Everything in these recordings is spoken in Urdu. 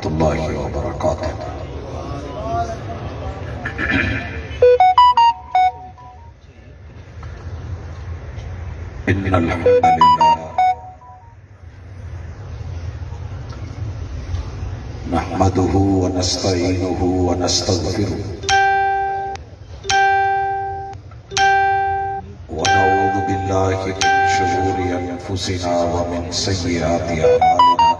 ورحمۃ اللہ وبرکاتہ۔ ان الحمد للہ نحمده ونستعینه ونستغفره ونعوذ باللہ من شرور انفسنا ومن سیئات اعمالنا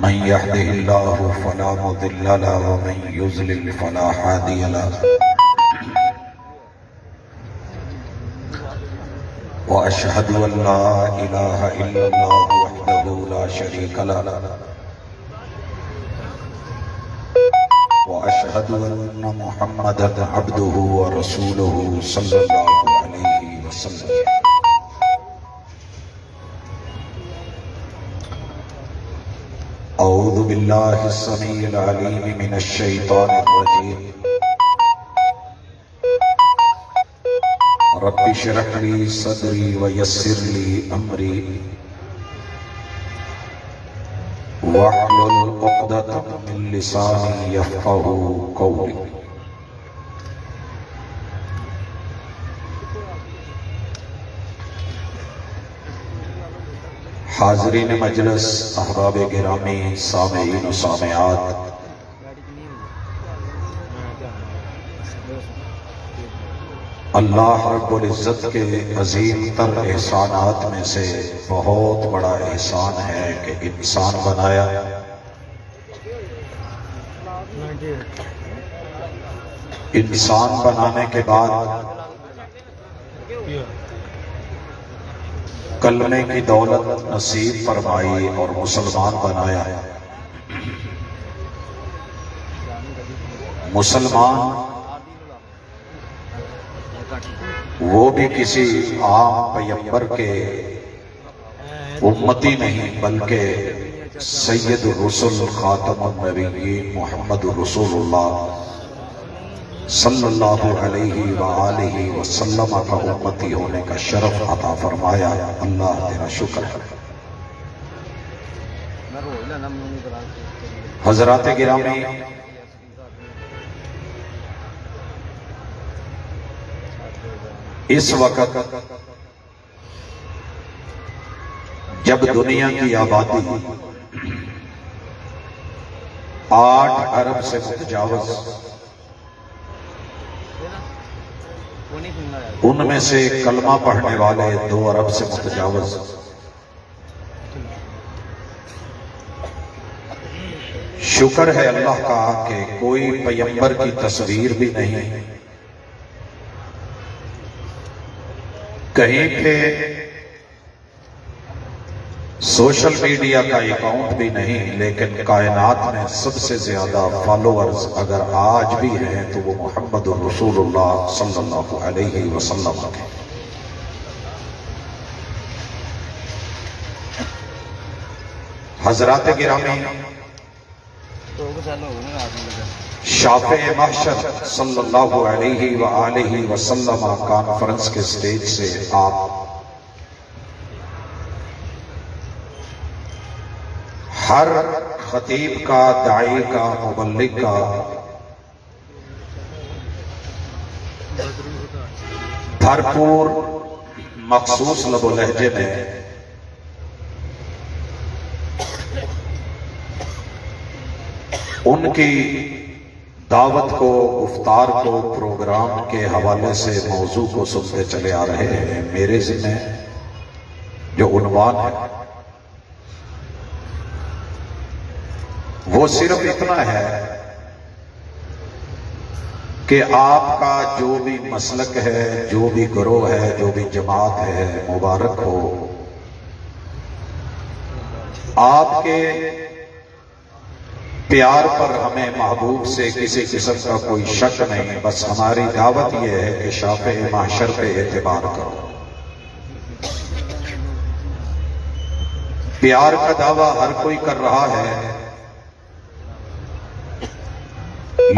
من يهده الله فلا مضل له ومن يضلل فلا هادي له وأشهد أن لا إله إلا الله وحده لا شريك له وأشهد أن محمدا عبده ورسوله صلى الله عليه وسلم۔ أعوذ بالله السميع العليم من الشيطان الرجيم۔ رب اشرح لي صدري ويسر لي امري واحلل عقدة من لساني يفقهوا قولي۔ حاضرین مجلس، احباب گرامی، سامعین و سامعات، اللہ رب العزت کے عظیم تر احسانات میں سے بہت بڑا احسان ہے کہ انسان بنایا۔ انسان بنانے کے بعد کلمے کی دولت نصیب فرمائی اور مسلمان بنایا۔ مسلمان وہ بھی کسی عام پیغمبر کے امتی نہیں، بلکہ سید الرسل خاتم النبیین محمد رسول اللہ صلی اللہ علیہ وآلہ وسلم کا امتی ہونے کا شرف عطا فرمایا۔ اللہ تیرا شکر ہے۔ حضرات گرامی، اس وقت جب دنیا کی آبادی 8 ارب سے متجاوز، ان میں سے کلمہ پڑھنے والے 2 ارب سے متجاوز، شکر ہے اللہ کا کہ کوئی پیغمبر کی تصویر بھی نہیں، کہیں پہ سوشل میڈیا کا اکاؤنٹ بھی نہیں، لیکن کائنات میں سب سے زیادہ فالوورز اگر آج بھی ہیں تو وہ محمد رسول اللہ صلی اللہ علیہ وسلم کے۔ حضرات گرامی، شافع محشر صلی اللہ علیہ وآلہ وسلم کانفرنس کے سٹیج سے آپ ہر خطیب کا، داعی کا، مبلغ کا بھرپور مخصوص لب و لہجے میں ان کی دعوت کو، گفتار کو، پروگرام کے حوالے سے موضوع کو سنتے چلے آ رہے ہیں۔ میرے ذمہ جو عنوان ہے وہ صرف اتنا ہے کہ آپ کا جو بھی مسلک ہے، جو بھی گروہ ہے، جو بھی جماعت ہے، مبارک ہو۔ آپ کے پیار پر ہمیں محبوب سے کسی قسم کا کوئی شک نہیں، بس ہماری دعوت یہ ہے کہ شافع محشر پہ اعتبار کرو۔ پیار کا دعویٰ ہر کوئی کر رہا ہے،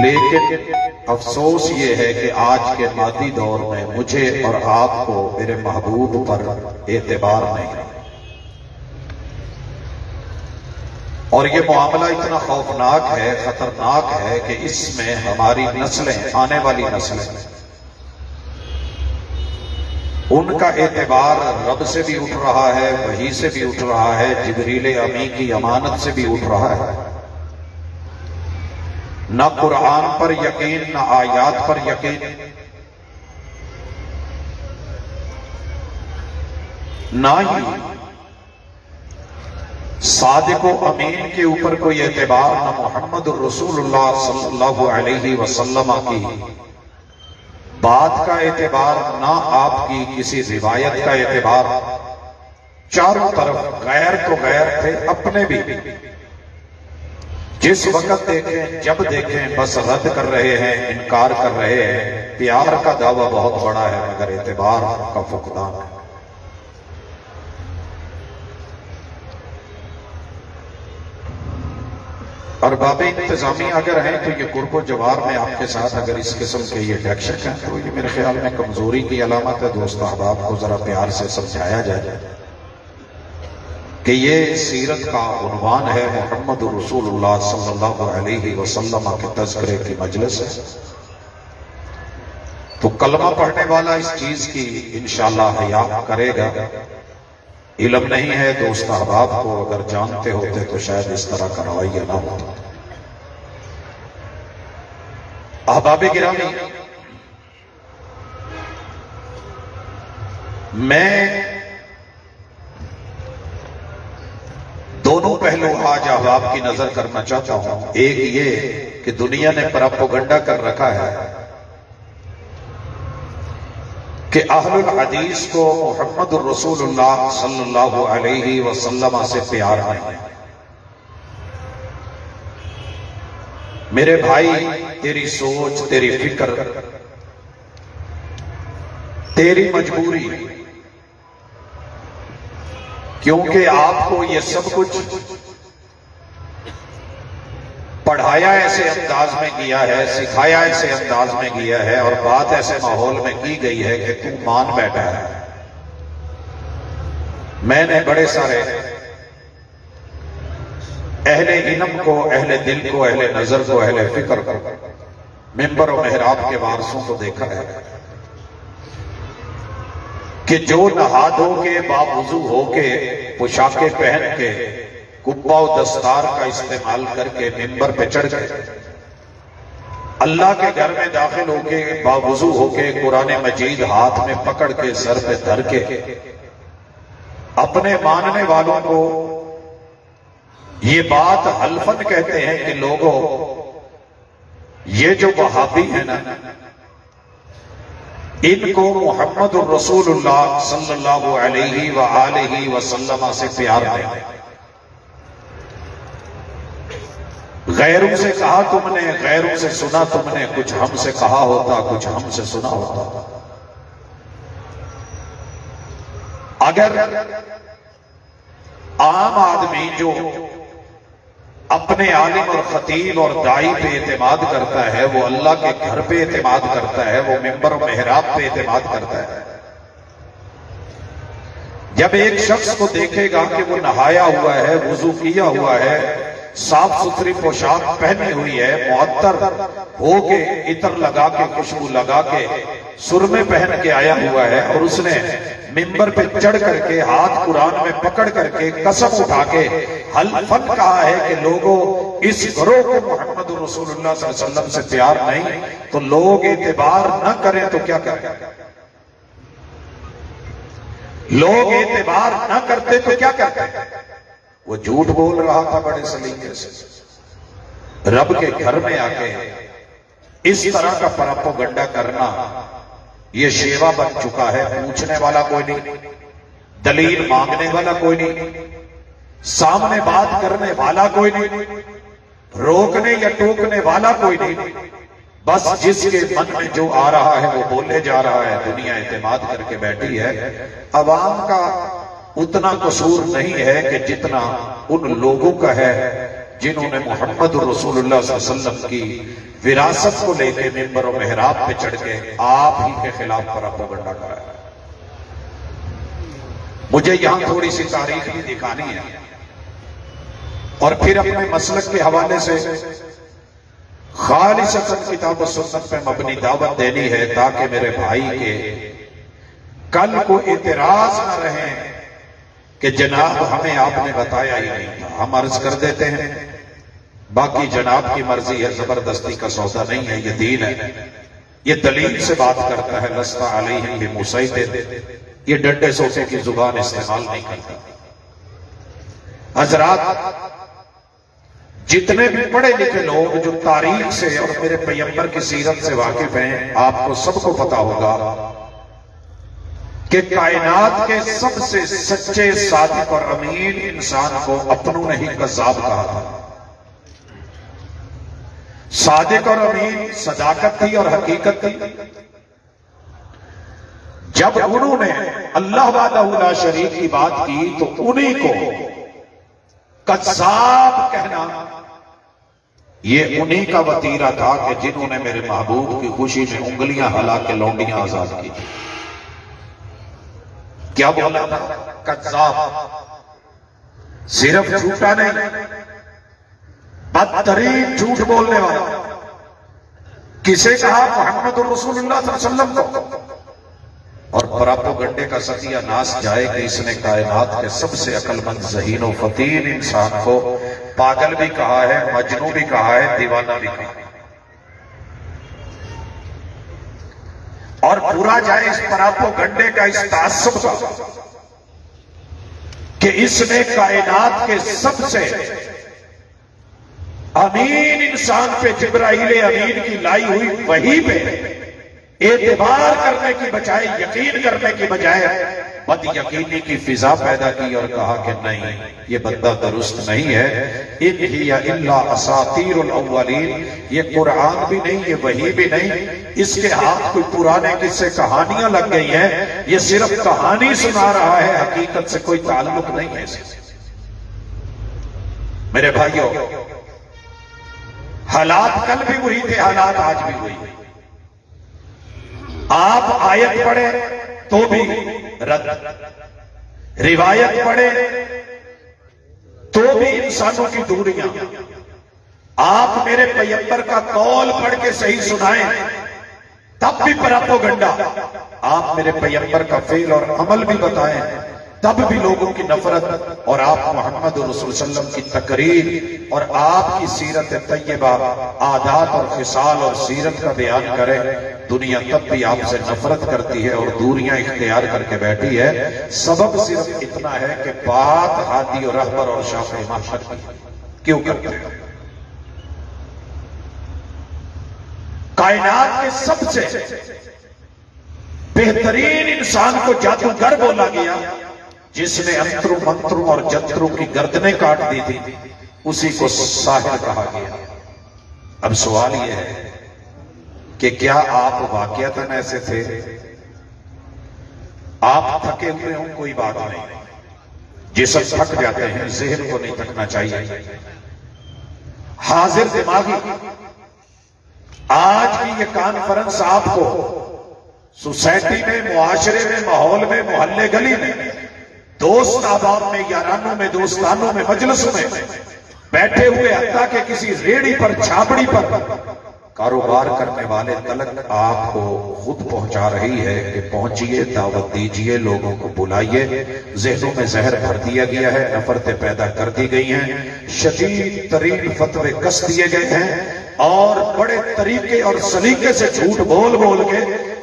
لیکن افسوس یہ ہے کہ آج کے مادی دور میں مجھے اور آپ کو میرے محبوب پر اعتبار نہیں۔ اور یہ معاملہ اتنا خوفناک ہے، خطرناک ہے کہ اس میں ہماری نسلیں، آنے والی نسلیں، ان کا اعتبار رب سے بھی اٹھ رہا ہے، وحی سے بھی اٹھ رہا ہے، جبریل امی کی امانت سے بھی اٹھ رہا ہے۔ نہ قرآن پر یقین، نہ آیات پر یقین، نہ ہی صادق و امین کے اوپر کوئی اعتبار، نہ محمد الرسول اللہ صلی اللہ علیہ وسلم کی بات کا اعتبار، نہ آپ کی کسی روایت کا اعتبار۔ چاروں طرف غیر تو غیر تھے، اپنے بھی جس وقت دیکھیں، جب دیکھیں بس رد کر رہے ہیں، انکار کر رہے ہیں۔ پیار کا دعویٰ بہت بڑا ہے مگر اعتبار کا فقدان ہے۔ اور باب انتظامی اگر ہیں تو یہ قرب و جوار میں آپ کے ساتھ اگر اس قسم کے یہ ڈیکشن ہیں تو یہ میرے خیال میں کمزوری کی علامت ہے۔ دوست احباب کو ذرا پیار سے سمجھایا جائے کہ یہ سیرت کا عنوان ہے، محمد رسول اللہ صلی اللہ علیہ وسلم کے تذکرے کی مجلس ہے، تو کلمہ پڑھنے والا اس چیز کی انشاءاللہ حیا کرے گا۔ علم نہیں ہے دوست احباب کو، اگر جانتے ہوتے تو شاید اس طرح کا رویہ نہ ہوتا۔ احباب گرامی، میں دونوں پہلو آج احباب کی نظر کرنا چاہتا ہوں۔ ایک یہ کہ دنیا نے پراپوگنڈا کر رکھا ہے کہ اہل الحدیث کو محمد الرسول اللہ صلی اللہ علیہ وسلم سے پیار نہیں۔ میرے بھائی، تیری سوچ، تیری فکر، تیری مجبوری، کیونکہ آپ کو یہ سب کچھ پڑھایا ایسے انداز میں گیا ہے، سکھایا ایسے انداز میں گیا ہے، اور بات ایسے ماحول میں کی گئی ہے کہ تو مان بیٹھا ہے۔ میں نے بڑے سارے اہل علم کو، اہل دل کو، اہل نظر کو، اہل فکر کو ممبر و محراب کے وارثوں کو دیکھا ہے کہ جو نہا دھو کے، باوضو ہو کے، پوشاکیں پہن کے، کبا و دستار کا استعمال کر کے ممبر پہ چڑھ کے اللہ کے گھر میں داخل ہو کے، باوضو ہو کے، قرآن مجید ہاتھ میں پکڑ کے، سر پہ دھر کے اپنے ماننے والوں کو یہ بات حلفاً کہتے ہیں کہ لوگوں، یہ جو وہابی ہیں نا، ان کو محمد الرسول اللہ صلی اللہ علیہ وآلہ وسلم سے پیار نہیں۔ غیروں سے کہا تم نے، غیروں سے سنا تم نے، کچھ ہم سے کہا ہوتا، کچھ ہم سے سنا ہوتا۔ اگر عام آدمی جو اپنے عالم اور خطیب اور داعی پہ اعتماد کرتا ہے، وہ اللہ کے گھر پہ اعتماد کرتا ہے، وہ ممبر و محراب پہ اعتماد کرتا ہے، جب ایک شخص کو دیکھے گا کہ وہ نہایا ہوا ہے، وضو کیا ہوا ہے، صاف ستھری پوشاک پہنی ہوئی ہے، معطر ہو کے، عطر لگا کے، خوشبو لگا کے، سرمے پہن کے آیا ہوا ہے، اور اس نے ممبر پہ چڑھ کر کے، ہاتھ قرآن میں پکڑ کر کے، قسم اٹھا کے حلفاً کہا ہے کہ لوگوں، اس گروہ کو محمد رسول اللہ صلی اللہ علیہ وسلم سے پیار نہیں، تو لوگ اعتبار نہ کریں تو کیا کریں؟ لوگ اعتبار نہ کرتے تو کیا کرتے؟ وہ جھوٹ بول رہا تھا بڑے سلیقے سے۔ رب کے گھر میں آ کے اس طرح کا پراپوگنڈا کرنا یہ شیوا بن چکا ہے۔ پوچھنے والا کوئی نہیں، دلیل مانگنے والا کوئی نہیں، سامنے بات کرنے والا کوئی نہیں، روکنے یا ٹوکنے والا کوئی نہیں، بس جس کے من میں جو آ رہا ہے وہ بولے جا رہا ہے۔ دنیا اعتماد کر کے بیٹھی ہے۔ عوام کا اتنا قصور نہیں ہے کہ جتنا ان لوگوں کا ہے جنہوں نے محمد رسول اللہ صلی اللہ علیہ وسلم کی وراثت کو لے کے ممبر و محراب پہ چڑھ کے آپ ہی کے خلاف پراپوگنڈا کرا ہے۔ مجھے یہاں تھوڑی سی تاریخ بھی دکھانی ہے۔ اور پھر اپنے مسلک کے حوالے سے خالصتاً کتاب و سنت پہ مبنی دعوت دینی ہے، تاکہ میرے بھائی کے کل کو اعتراض نہ رہے کہ جناب ہمیں آپ نے بتایا ہی نہیں تھا۔ ہم عرض کر دیتے ہیں باقی جناب کی مرضی ہے، زبردستی کا سودا نہیں ہے، یہ دین ہے، یہ دلیل سے بات کرتا ہے۔ لست علیہم بمسیطر، یہ ڈنڈے سوٹے کی زبان استعمال نہیں کرتا۔ حضرات، جتنے بھی پڑھے لکھے لوگ جو تاریخ سے اور میرے پیغمبر کی سیرت سے واقف ہیں، آپ کو سب کو پتا ہوگا کہ کائنات کے سب سے سچے، صادق اور امین انسان کو اپنوں نے ہی کذاب کہا تھا۔ صادق اور امین صداقت تھی اور حقیقت تھی۔ جب انہوں نے اللہ وحدہ لا شریک کی بات کی تو انہی کو کذاب کہنا یہ انہی کا وتیرہ تھا کہ جنہوں نے میرے محبوب کی خوشی میں انگلیاں ہلا کے لونڈیاں آزاد کی۔ کیا بولا تھا؟ کذاب۔ صرف جھوٹا نہیں، بدترین جھوٹ بولنے والا۔ کسے کہا؟ محمد رسول اللہ صلی اللہ علیہ وسلم کو۔ اور پراپوگنڈے کا ستیہ ناس جائے کہ اس نے کائنات کے سب سے عقل مند، ذہین و فطین انسان کو پاگل بھی کہا ہے، مجنون بھی کہا ہے، دیوانہ بھی کہا ہے۔ اور پورا جائے اس پراپوگنڈے کا، اس تعصب کا کہ اس نے کائنات کے سب سے امین انسان پہ، جبرائیل امین کی لائی ہوئی وحی پہ اعتبار کرنے کی بجائے، یقین کرنے کی بجائے بد یقینی کی فضا پیدا کی اور کہا کہ نہیں، یہ بندہ درست نہیں ہے۔ ان ہی الا اساطیر الاولین، یہ قرآن بھی نہیں، یہ وحی بھی نہیں، اس کے ہاتھ کوئی پرانے قصے کہانیاں لگ گئی ہیں، یہ صرف کہانی سنا رہا ہے، حقیقت سے کوئی تعلق نہیں ہے۔ میرے بھائیوں، حالات کل بھی وہی تھے، حالات آج بھی وہی ہیں۔ آپ آیت پڑھیں تو بھی رد، روایت پڑھیں تو بھی انسانوں کی دوریاں، آپ میرے پیغمبر کا قول پڑھ کے صحیح سنائیں تب بھی پراپوگنڈا، آپ میرے پیغمبر کا فعل اور عمل بھی بتائیں تب بھی لوگوں کی نفرت، اور آپ محمد رسول صلی اللہ علیہ وسلم کی تقریر اور آپ کی سیرت طیبہ، عادات اور خصال اور سیرت کا بیان کریں، دنیا تب بھی آپ سے نفرت کرتی ہے اور دوریاں اختیار کر کے بیٹھی ہے۔ سبب صرف اتنا ہے کہ بات ہادی اور رہبر اور شافع محشر کی کیوں کرتے ہیں؟ کائنات کے سب سے بہترین انسان کو جادوگر بولا گیا، جس نے انتروں منتروں اور جنتروں کی گردنیں کاٹ دی تھی، اسی کو ساحر کہا گیا۔ اب سوال یہ ہے کہ کیا آپ واقعتاً ایسے تھے؟ آپ تھکے ہوئے ہوں کوئی بات نہیں، جسم تھک جاتے ہیں، ذہن کو نہیں تھکنا چاہیے۔ حاضر دماغی آج کی یہ کانفرنس آپ کو سوسائٹی میں، معاشرے میں، ماحول میں، محلے گلی میں، دوست احباب میں، یارانوں میں، دوستانوں میں، مجلسوں میں بیٹھے ہوئے، حتیٰ کہ کسی ریڑھی پر، چھاپڑی پر کاروبار کرنے والے تلک آپ کو خود پہنچا رہی ہے کہ پہنچیے، دعوت دیجیے، لوگوں کو بلائیے۔ ذہنوں میں زہر بھر دیا گیا ہے، نفرتیں پیدا کر دی گئی ہیں، شدید ترین فتوے کس دیے گئے ہیں، اور بڑے طریقے اور سلیقے سے جھوٹ بول بول کے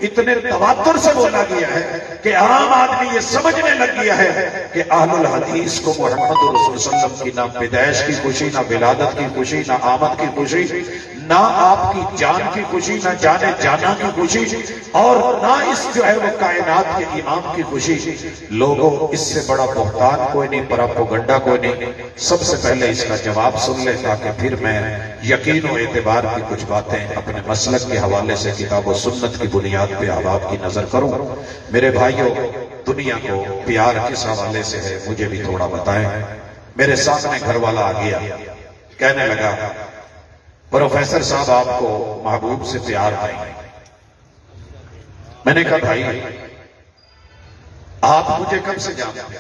اتنے تواتر سے بولا گیا ہے کہ عام آدمی یہ سمجھنے لگ گیا ہے کہ اہل الحدیث کو محمد رسول صلی اللہ علیہ وسلم کی نہ پیدائش کی خوشی، نہ ولادت کی خوشی، نہ آمد کی خوشی، نہ آپ کی جان کی خوشی، نہ جانے جانا کی خوشی، اور نہ اس جو ہے وہ کائنات کے امام کی خوشی۔ لوگوں، اس سے بڑا بہتان کوئی نہیں، پراپوگنڈا کوئی نہیں۔ سب سے پہلے اس کا جواب سن لیں تاکہ پھر میں یقین و اعتبار کی کچھ باتیں اپنے مسلک کے حوالے سے کتاب و سنت کی بنیاد پہ آپ کی نظر کروں۔ میرے بھائیوں، دنیا کو پیار کس حوالے سے ہے مجھے بھی تھوڑا بتائیں۔ میرے سامنے گھر والا آ گیا، کہنے لگا پروفیسر صاحب آپ کو محبوب سے پیار ہے۔ میں نے کہا بھائی آپ مجھے کب سے جانتے ہیں؟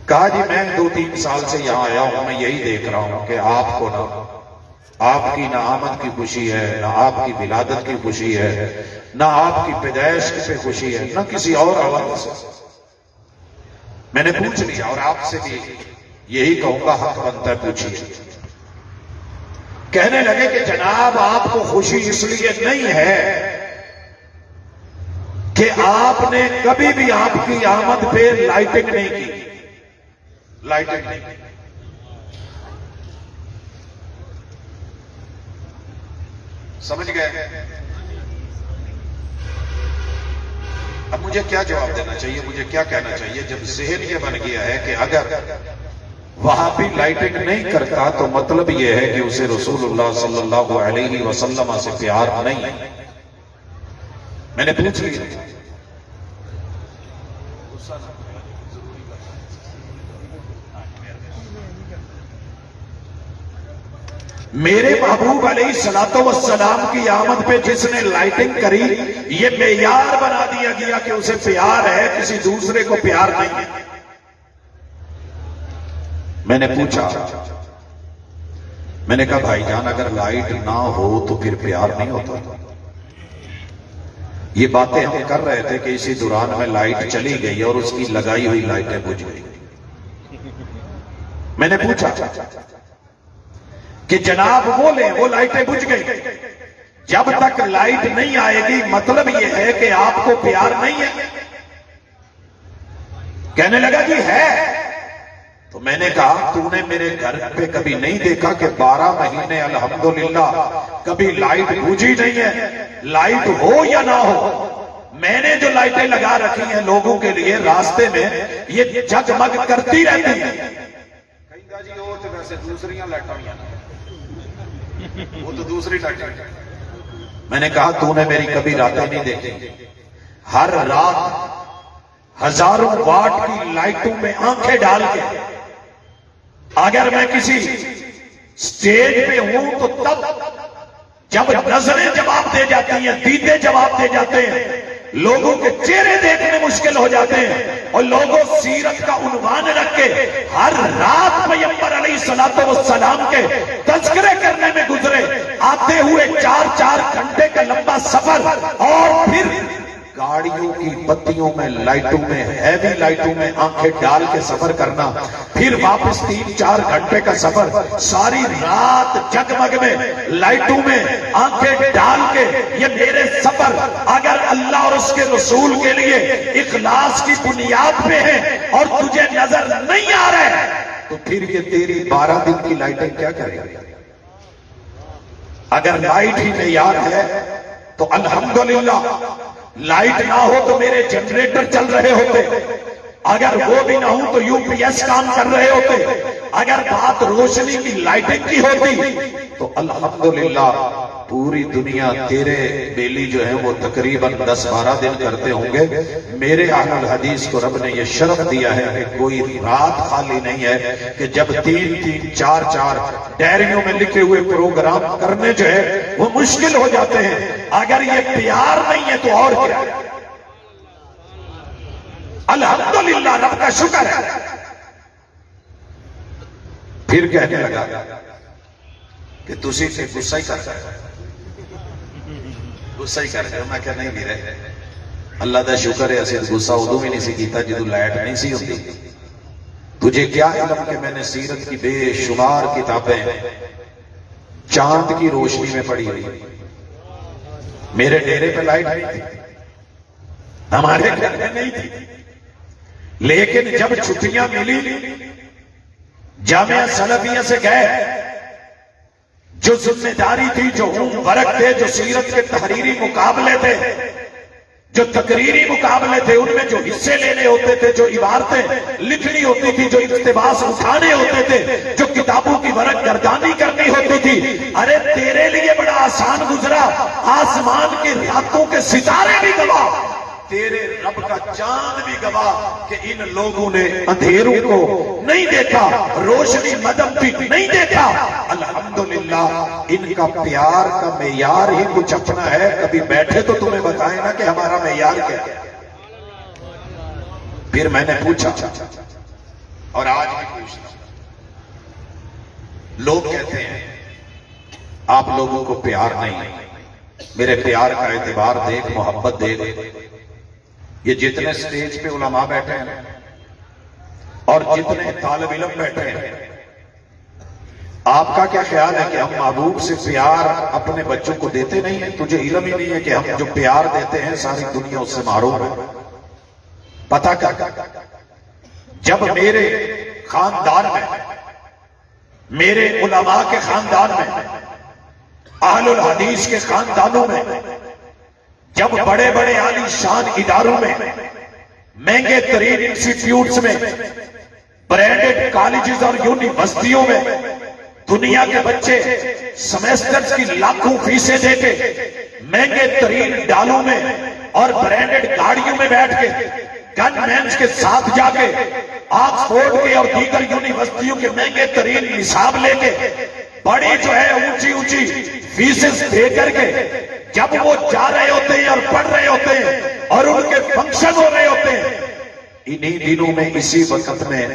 کہا جی میں 2-3 سال سے یہاں آیا ہوں، میں یہی دیکھ رہا ہوں کہ آپ کو نہ آپ کی نہ آمد کی خوشی ہے، نہ آپ کی ولادت کی خوشی ہے، نہ آپ کی پیدائش پہ خوشی ہے، نہ کسی اور حوالے سے۔ میں نے پوچھ لیا اور آپ سے بھی یہی کہوں گا، حق بنتا ہے پوچھیے۔ کہنے لگے کہ جناب آپ کو خوشی اس لیے نہیں ہے کہ آپ نے کبھی بھی آپ کی آمد پہ لائٹنگ نہیں کی، لائٹنگ نہیں کی۔ سمجھ گئے؟ اب مجھے کیا جواب دینا چاہیے، مجھے کیا کہنا چاہیے جب ذہن یہ بن گیا ہے کہ اگر وہاں بھی لائٹنگ نہیں کرتا تو مطلب یہ ہے کہ اسے رسول اللہ صلی اللہ علیہ وسلم سے پیار نہیں ہے۔ میں نے پوچھ لیا، میرے محبوب علیہ الصلوۃ والسلام کی آمد پہ جس نے لائٹنگ کری، یہ معیار بنا دیا گیا کہ اسے پیار ہے، کسی دوسرے کو پیار نہیں ہے۔ میں نے پوچھا، میں نے کہا بھائی جان اگر لائٹ نہ ہو تو پھر پیار نہیں ہوتا۔ یہ باتیں ہم کر رہے تھے کہ اسی دوران میں لائٹ چلی گئی اور اس کی لگائی ہوئی لائٹیں بجھ گئی۔ میں نے پوچھا کہ جناب بولیں، وہ لائٹیں بجھ گئی، جب تک لائٹ نہیں آئے گی مطلب یہ ہے کہ آپ کو پیار نہیں ہے؟ کہنے لگا جی ہے۔ تو میں نے کہا تو نے میرے گھر پہ کبھی نہیں دیکھا کہ 12 مہینے الحمدللہ کبھی لائٹ بجھی نہیں ہے؟ لائٹ ہو یا نہ ہو، میں نے جو لائٹیں لگا رکھی ہیں لوگوں کے لیے راستے میں، یہ جگمگ کرتی رہتی ہیں۔ کہیں گا جی وہ تو ویسے دوسریاں لائٹیں، وہ تو دوسری لائٹیں۔ میں نے کہا تو نے میری کبھی راتیں نہیں دیکھی؟ ہر رات ہزاروں واٹ کی لائٹوں میں آنکھیں ڈال کے اگر میں کسی سٹیج پہ ہوں تو تب جب نظریں جواب دے جاتی ہیں، دیدے جواب دے جاتے ہیں، لوگوں کے چہرے دیکھنے مشکل ہو جاتے ہیں، اور لوگوں سیرت کا عنوان رکھ کے ہر رات پیغمبر علیہ الصلوۃ والسلام کے تذکرے کرنے میں گزرے، آتے ہوئے 4 گھنٹے کا لمبا سفر، اور پھر گاڑیوں کی بتیوں میں، لائٹوں میں، ہیوی لائٹوں میں آنکھیں ڈال کے سفر کرنا، پھر واپس 3-4 گھنٹے کا سفر، ساری رات جگمگ میں لائٹوں میں آنکھیں ڈال کے، یہ میرے سفر اگر اللہ اور اس کے رسول کے لیے اخلاص کی بنیاد پہ ہے اور تجھے نظر نہیں آ رہا ہے تو پھر یہ تیری 12 دن کی لائٹیں کیا کرے گی؟ اگر لائٹ ہی معیار ہے تو الحمدللہ، لائٹ نہ ہو تو میرے جنریٹر چل رہے ہوتے، اگر وہ بھی نہ ہوں تو یو پی ایس کام کر رہے ہوتے، اگر بات روشنی کی لائٹنگ کی ہوتی تو الحمدللہ پوری دنیا تیرے بیلی جو ہیں وہ تقریباً 10-12 دن کرتے ہوں گے۔ میرے اہل الحدیث کو رب نے یہ شرف دیا ہے کہ کوئی رات خالی نہیں ہے کہ جب 3-3، 4-4 ڈائریوں میں لکھے ہوئے پروگرام کرنے جو ہے وہ مشکل ہو جاتے ہیں۔ اگر یہ پیار نہیں ہے تو اور کیا؟ الحمدللہ، رب کا شکر ہے۔ پھر کہنے لگا کہ تسی سے غصہ ہی کرتا ہے، غصہ ہی کرتے ہو۔ میں کہا نہیں میرے اللہ دا شکر ہے، اسے غصہ ادو بھی نہیں سی کیتا جدو لائٹ نہیں سی ہوتی۔ تجھے کیا علم کہ میں نے سیرت کی بے شمار کتابیں چاند کی روشنی میں پڑھی ہوئی۔ میرے ڈیرے پہ لائٹ نہیں تھی، ہمارے گھر میں نہیں تھی، لیکن جب چھٹیاں ملی جامعہ سلفیہ سے گئے، جو ذمہ داری تھی، جو ورق تھے، جو سیرت کے تحریری مقابلے تھے، جو تقریری مقابلے تھے، ان میں جو حصے لینے ہوتے تھے، جو عبارتیں لکھنی ہوتی تھی، جو اقتباس اٹھانے ہوتے تھے، جو کتابوں کی ورق گردانی کرنی ہوتی تھی، ارے تیرے لیے بڑا آسان گزرا، آسمان کی راتوں کے ستارے بھی گواہ، تیرے رب کا چاند بھی گواہ کہ ان لوگوں نے اندھیروں کو نہیں دیکھا، روشنی مدم بھی نہیں دیکھا۔ الحمدللہ ان کا پیار کا معیار ہی کچھ اپنا ہے۔ کبھی بیٹھے تو تمہیں بتائیں نا کہ ہمارا معیار کیا ہے۔ پھر میں نے پوچھا اور آج بھی پوچھتا ہوں، لوگ کہتے ہیں آپ لوگوں کو پیار نہیں، میرے پیار کا اعتبار دیکھ، محبت دیکھ۔ یہ جتنے سٹیج پہ علماء بیٹھے ہیں اور جتنے طالب علم بیٹھے ہیں، آپ کا کیا خیال ہے کہ ہم محبوب سے پیار اپنے بچوں کو دیتے نہیں ہیں؟ تجھے علم ہی نہیں ہے کہ ہم جو پیار دیتے ہیں ساری دنیا اس سے محروم ہے۔ پتہ کیا، جب میرے خاندان میں، میرے علماء کے خاندان میں، اہل الحدیث کے خاندانوں میں، جب بڑے بڑے عالی شان اداروں میں، مہنگے ترین انسٹیٹیوٹس میں، برانڈڈ کالجز اور یونیورسٹیوں میں دنیا کے بچے سمیسٹرز کی لاکھوں فیسیں دے کے مہنگے ترین ڈالوں میں اور برانڈڈ گاڑیوں میں بیٹھ کے گن مینز کے ساتھ جا کے آکسفورڈ کے اور دیگر یونیورسٹیوں کے مہنگے ترین نصاب لے کے بڑی جو ہے اونچی اونچی فیسز دے کر کے جب وہ جا رہے ہوتے ہیں اور پڑھ رہے ہوتے ہیں اور ان کے فنکشن ہو رہے ہوتے ہیں، انہی دنوں میں اسی وقت میں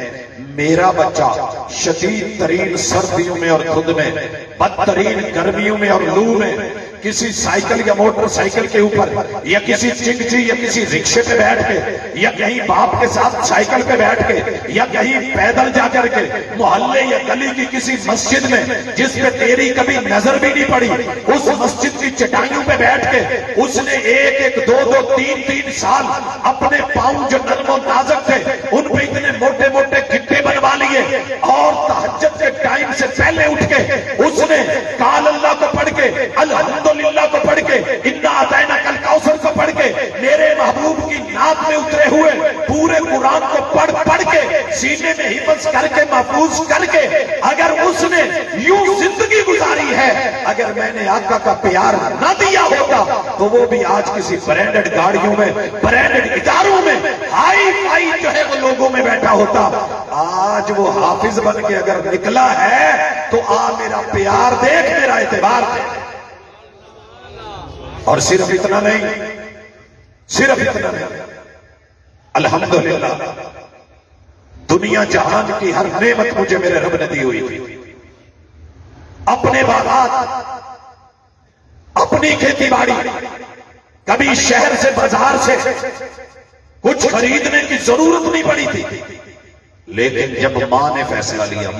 میرا بچہ شدید ترین سردیوں میں اور دھند میں، بدترین گرمیوں میں اور لو میں کسی سائیکل یا موٹر سائیکل کے اوپر یا کسی چنگچی یا کسی رکشے پہ بیٹھ کے یا کہیں باپ کے ساتھ سائیکل پہ بیٹھ کے یا کہیں پیدل جا کر کے محلے یا گلی کی کسی مسجد میں جس پہ تیری کبھی نظر بھی نہیں پڑی، اس مسجد کی چٹائیوں پہ بیٹھ کے اس نے ایک ایک دو دو تین تین سال اپنے پاؤں جو نرم و نازک تھے ان پہ اتنے موٹے موٹے گھٹے بنوا لیے اور تہجد کے ٹائم سے پہلے اٹھ کے اس نے قال اللہ کو پڑھ کے الحمدللہ کو پڑھ کے انا اعطیناک الکوثر کو پڑھ کے میرے محبوب کی نعت میں اترے ہوئے پورے قرآن کو پڑھ پڑھ کے سینے میں حفظ کر کے محفوظ کر کے اگر اس نے یوں زندگی گزاری ہے، اگر میں نے آقا کا پیار نہ دیا ہوتا تو وہ بھی آج کسی برانڈڈ گاڑیوں میں، برانڈڈ اداروں میں، ہائی فائی جو ہے وہ لوگوں میں بیٹھا ہوتا۔ آج وہ حافظ بن کے اگر نکلا ہے تو آ میرا پیار دیکھ، میرا اعتبار دیکھ۔ اور صرف اتنا نہیں، صرف اتنا نہیں، الحمدللہ دنیا جہان کی ہر نعمت مجھے میرے رب نے دی ہوئی تھی۔ اپنے باغات، اپنی کھیتی باڑی، کبھی شہر سے بازار سے کچھ خریدنے کی ضرورت نہیں پڑی تھی، لیکن جب ماں نے فیصلہ لیا،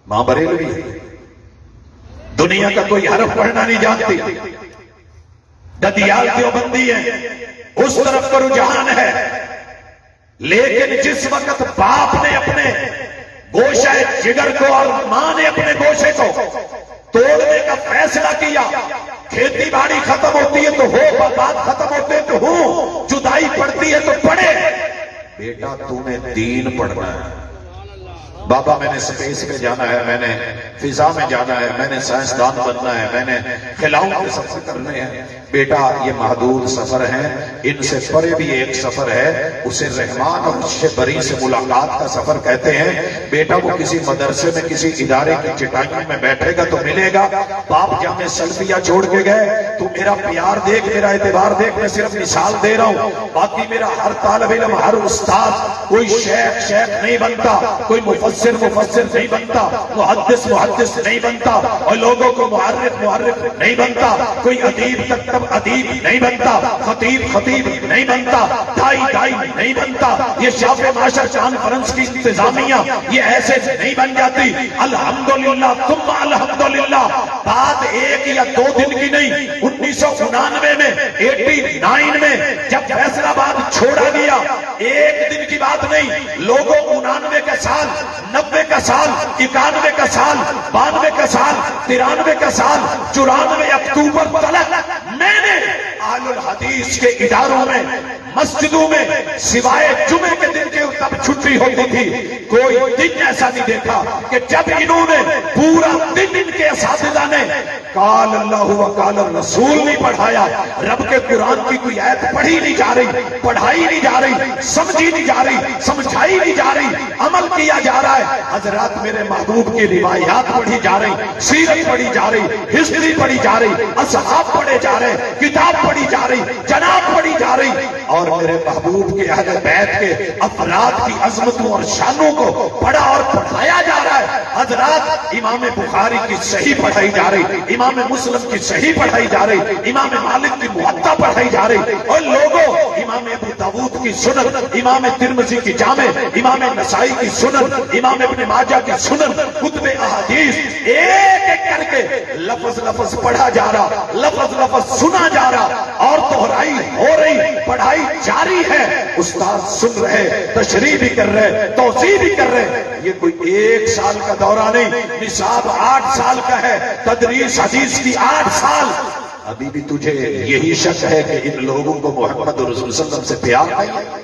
ماں بریلوی ہے، دنیا کا کوئی حرف پڑھنا نہیں جانتی، ددیال دیوبندی ہے، اس طرف کا رجحان ہے، لیکن جس وقت باپ نے اپنے گوشہ جگر کو اور ماں نے اپنے گوشے کو توڑنے کا فیصلہ کیا، کھیتی باڑی ختم ہوتی ہے تو ہو، باغات ختم ہوتے ہیں تو ہو، جدائی پڑتی ہے تو پڑے، بیٹا تو نے دین پڑھنا ہے۔ بابا میں نے سپیس پہ جانا ہے، میں نے فضا میں جانا ہے، میں نے سائنسدان بننا ہے، میں نے خلاؤں کے سفر کرنے ہیں۔ بیٹا یہ محدود سفر ہیں، ان سے پرے بھی ایک سفر ہے، اسے رحمان اور عرش بری سے ملاقات کا سفر کہتے ہیں۔ بیٹا وہ کسی مدرسے میں کسی ادارے کی چٹائیوں میں بیٹھے گا تو ملے گا، باپ جامع سلفیہ چھوڑ کے گئے، تو میرا پیار دیکھ، میرا اعتبار دیکھ، میں صرف مثال دے رہا ہوں، باقی میرا ہر طالب علم، ہر استاد کوئی شیخ نہیں بنتا، کوئی مفسر نہیں بنتا، محدث نہیں بنتا، اور لوگوں کو معرف نہیں بنتا، کوئی ادیب ادیب نہیں بنتا، خطیب نہیں بنتا، دائی نہیں بنتا، یہ شاف معاشر کانفرنس کی انتظامیہ یہ ایسے نہیں بن جاتی۔ الحمدللہ ثم الحمدللہ، بات ایک یا دو دن کی نہیں، 1999 میں 89 میں جب فیصل آباد چھوڑا گیا، ایک دن کی بات نہیں، لوگوں 99 کا سال، 90 کا سال، 91 کا سال، 92 کا سال، 93 کا سال، 94 اکتوبر تلک میں نے اہل الحدیث کے اداروں میں، مسجدوں میں، سوائے جمعے کے دن کے تب چھٹی ہوتی تھی، کوئی دن ایسا نہیں دیکھا کہ جب انہوں نے پورا دن ان کے اساتذہ نے قال اللہ و قال الرسول نہیں پڑھایا، رب کے قرآن کی کوئی آیت پڑھی نہیں جا رہی، پڑھائی نہیں جا رہی، سمجھی نہیں جا رہی، سمجھائی نہیں جا رہی، عمل کیا جا رہا ہے۔ حضرات میرے محبوب کی روایات پڑھی جا رہی، سیرت پڑھی جا رہی، ہسٹری پڑھی جا رہی، اصحاب پڑھے جا رہے، کتاب پڑھی جا رہی، جناب پڑھی جا رہی، اور میرے محبوب کے اہل بیت کے افراد کی عظمتوں اور شانوں کو پڑھا اور پڑھایا جا رہا ہے۔ حضرات امام بخاری کی صحیح پڑھائی جا رہی، امام مسلم کی صحیح پڑھائی جا رہی، امام مالک کی موطا پڑھائی جا رہی، اور لوگوں امام ابو داؤد کی سنن، امام ترمذی کی جامع، امام نسائی کی سنن، امام ابن ماجہ کی سنن، کتب احادیث ایک ایک کر کے لفظ لفظ پڑھا جا رہا، لفظ لفظ سنا جا رہا، اور دہرائی ہو رہی، پڑھائی جاری ہے، استاد سن رہے، تشریح بھی کر رہے، توضیح بھی کر رہے۔ یہ کوئی 1 سال کا دورہ نہیں، نصاب 8 سال کا ہے، تدریس حدیث کی 8 سال۔ ابھی بھی تجھے یہی شک ہے کہ ان لوگوں کو محمد رسول صلی اللہ علیہ وسلم سے پیار نہیں ہے؟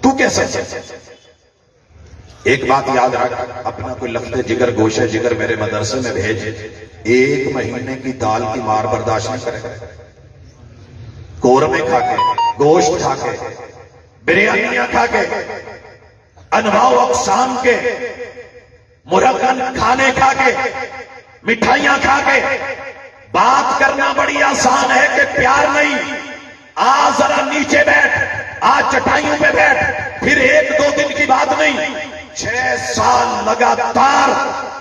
تو کیسے؟ ایک بات یاد رکھ، اپنا کوئی لفظ جگر گوشہ جگر میرے مدرسے میں بھیج، 1 مہینے کی دال کی مار برداشت نہ کرے، قورمے کھا کے، گوشت کھا کے، بریانیاں کھا کے، انواع و اقسام کے مرغن کھانے کھا کے، مٹھائیاں کھا کے، بات کرنا بڑی آسان ہے کہ پیار نہیں۔ آ ذرا نیچے بیٹھ، آ چٹائیوں پہ بیٹھ، پھر 1-2 دن کی بات نہیں، 6 سال لگاتار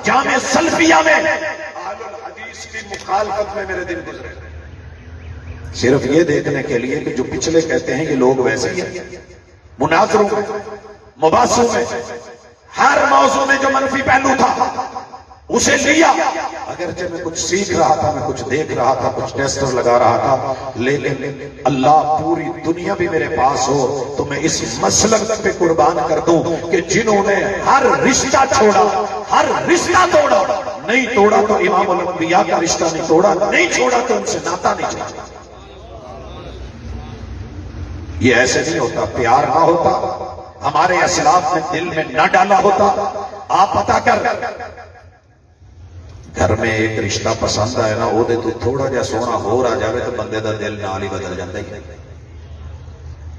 جامع سلفیہ میں اہل الحدیث کی مخالفت میں میرے دن گزرے، صرف یہ دیکھنے کے لیے کہ جو پچھلے کہتے ہیں یہ لوگ ویسے ہی ہیں۔ مناظروں میں، مباحثوں میں، ہر موضوع میں جو منفی پہلو تھا اسے لیا، اگرچہ میں کچھ سیکھ رہا تھا، میں کچھ دیکھ رہا تھا، کچھ ٹیسٹر لگا رہا تھا، لیکن اللہ پوری دنیا بھی میرے پاس ہو تو میں اس مسلک پہ قربان کر دوں کہ جنہوں نے ہر رشتہ چھوڑا، ہر رشتہ توڑا، نہیں توڑا تو امام الانبیاء کا رشتہ نہیں توڑا، نہیں چھوڑا تو ان سے ناتا نہیں چھوڑا۔ یہ ایسے نہیں ہوتا، پیار نہ ہوتا، ہمارے اسلاف نے دل میں نہ ڈالا ہوتا۔ آپ پتہ کر، گھر میں ایک رشتہ پسند آئے نا، وہ دے تو تھوڑا جا سونا ہو رہا جاوے تو بندے دا دل نال ہی بدل جاتا ہی۔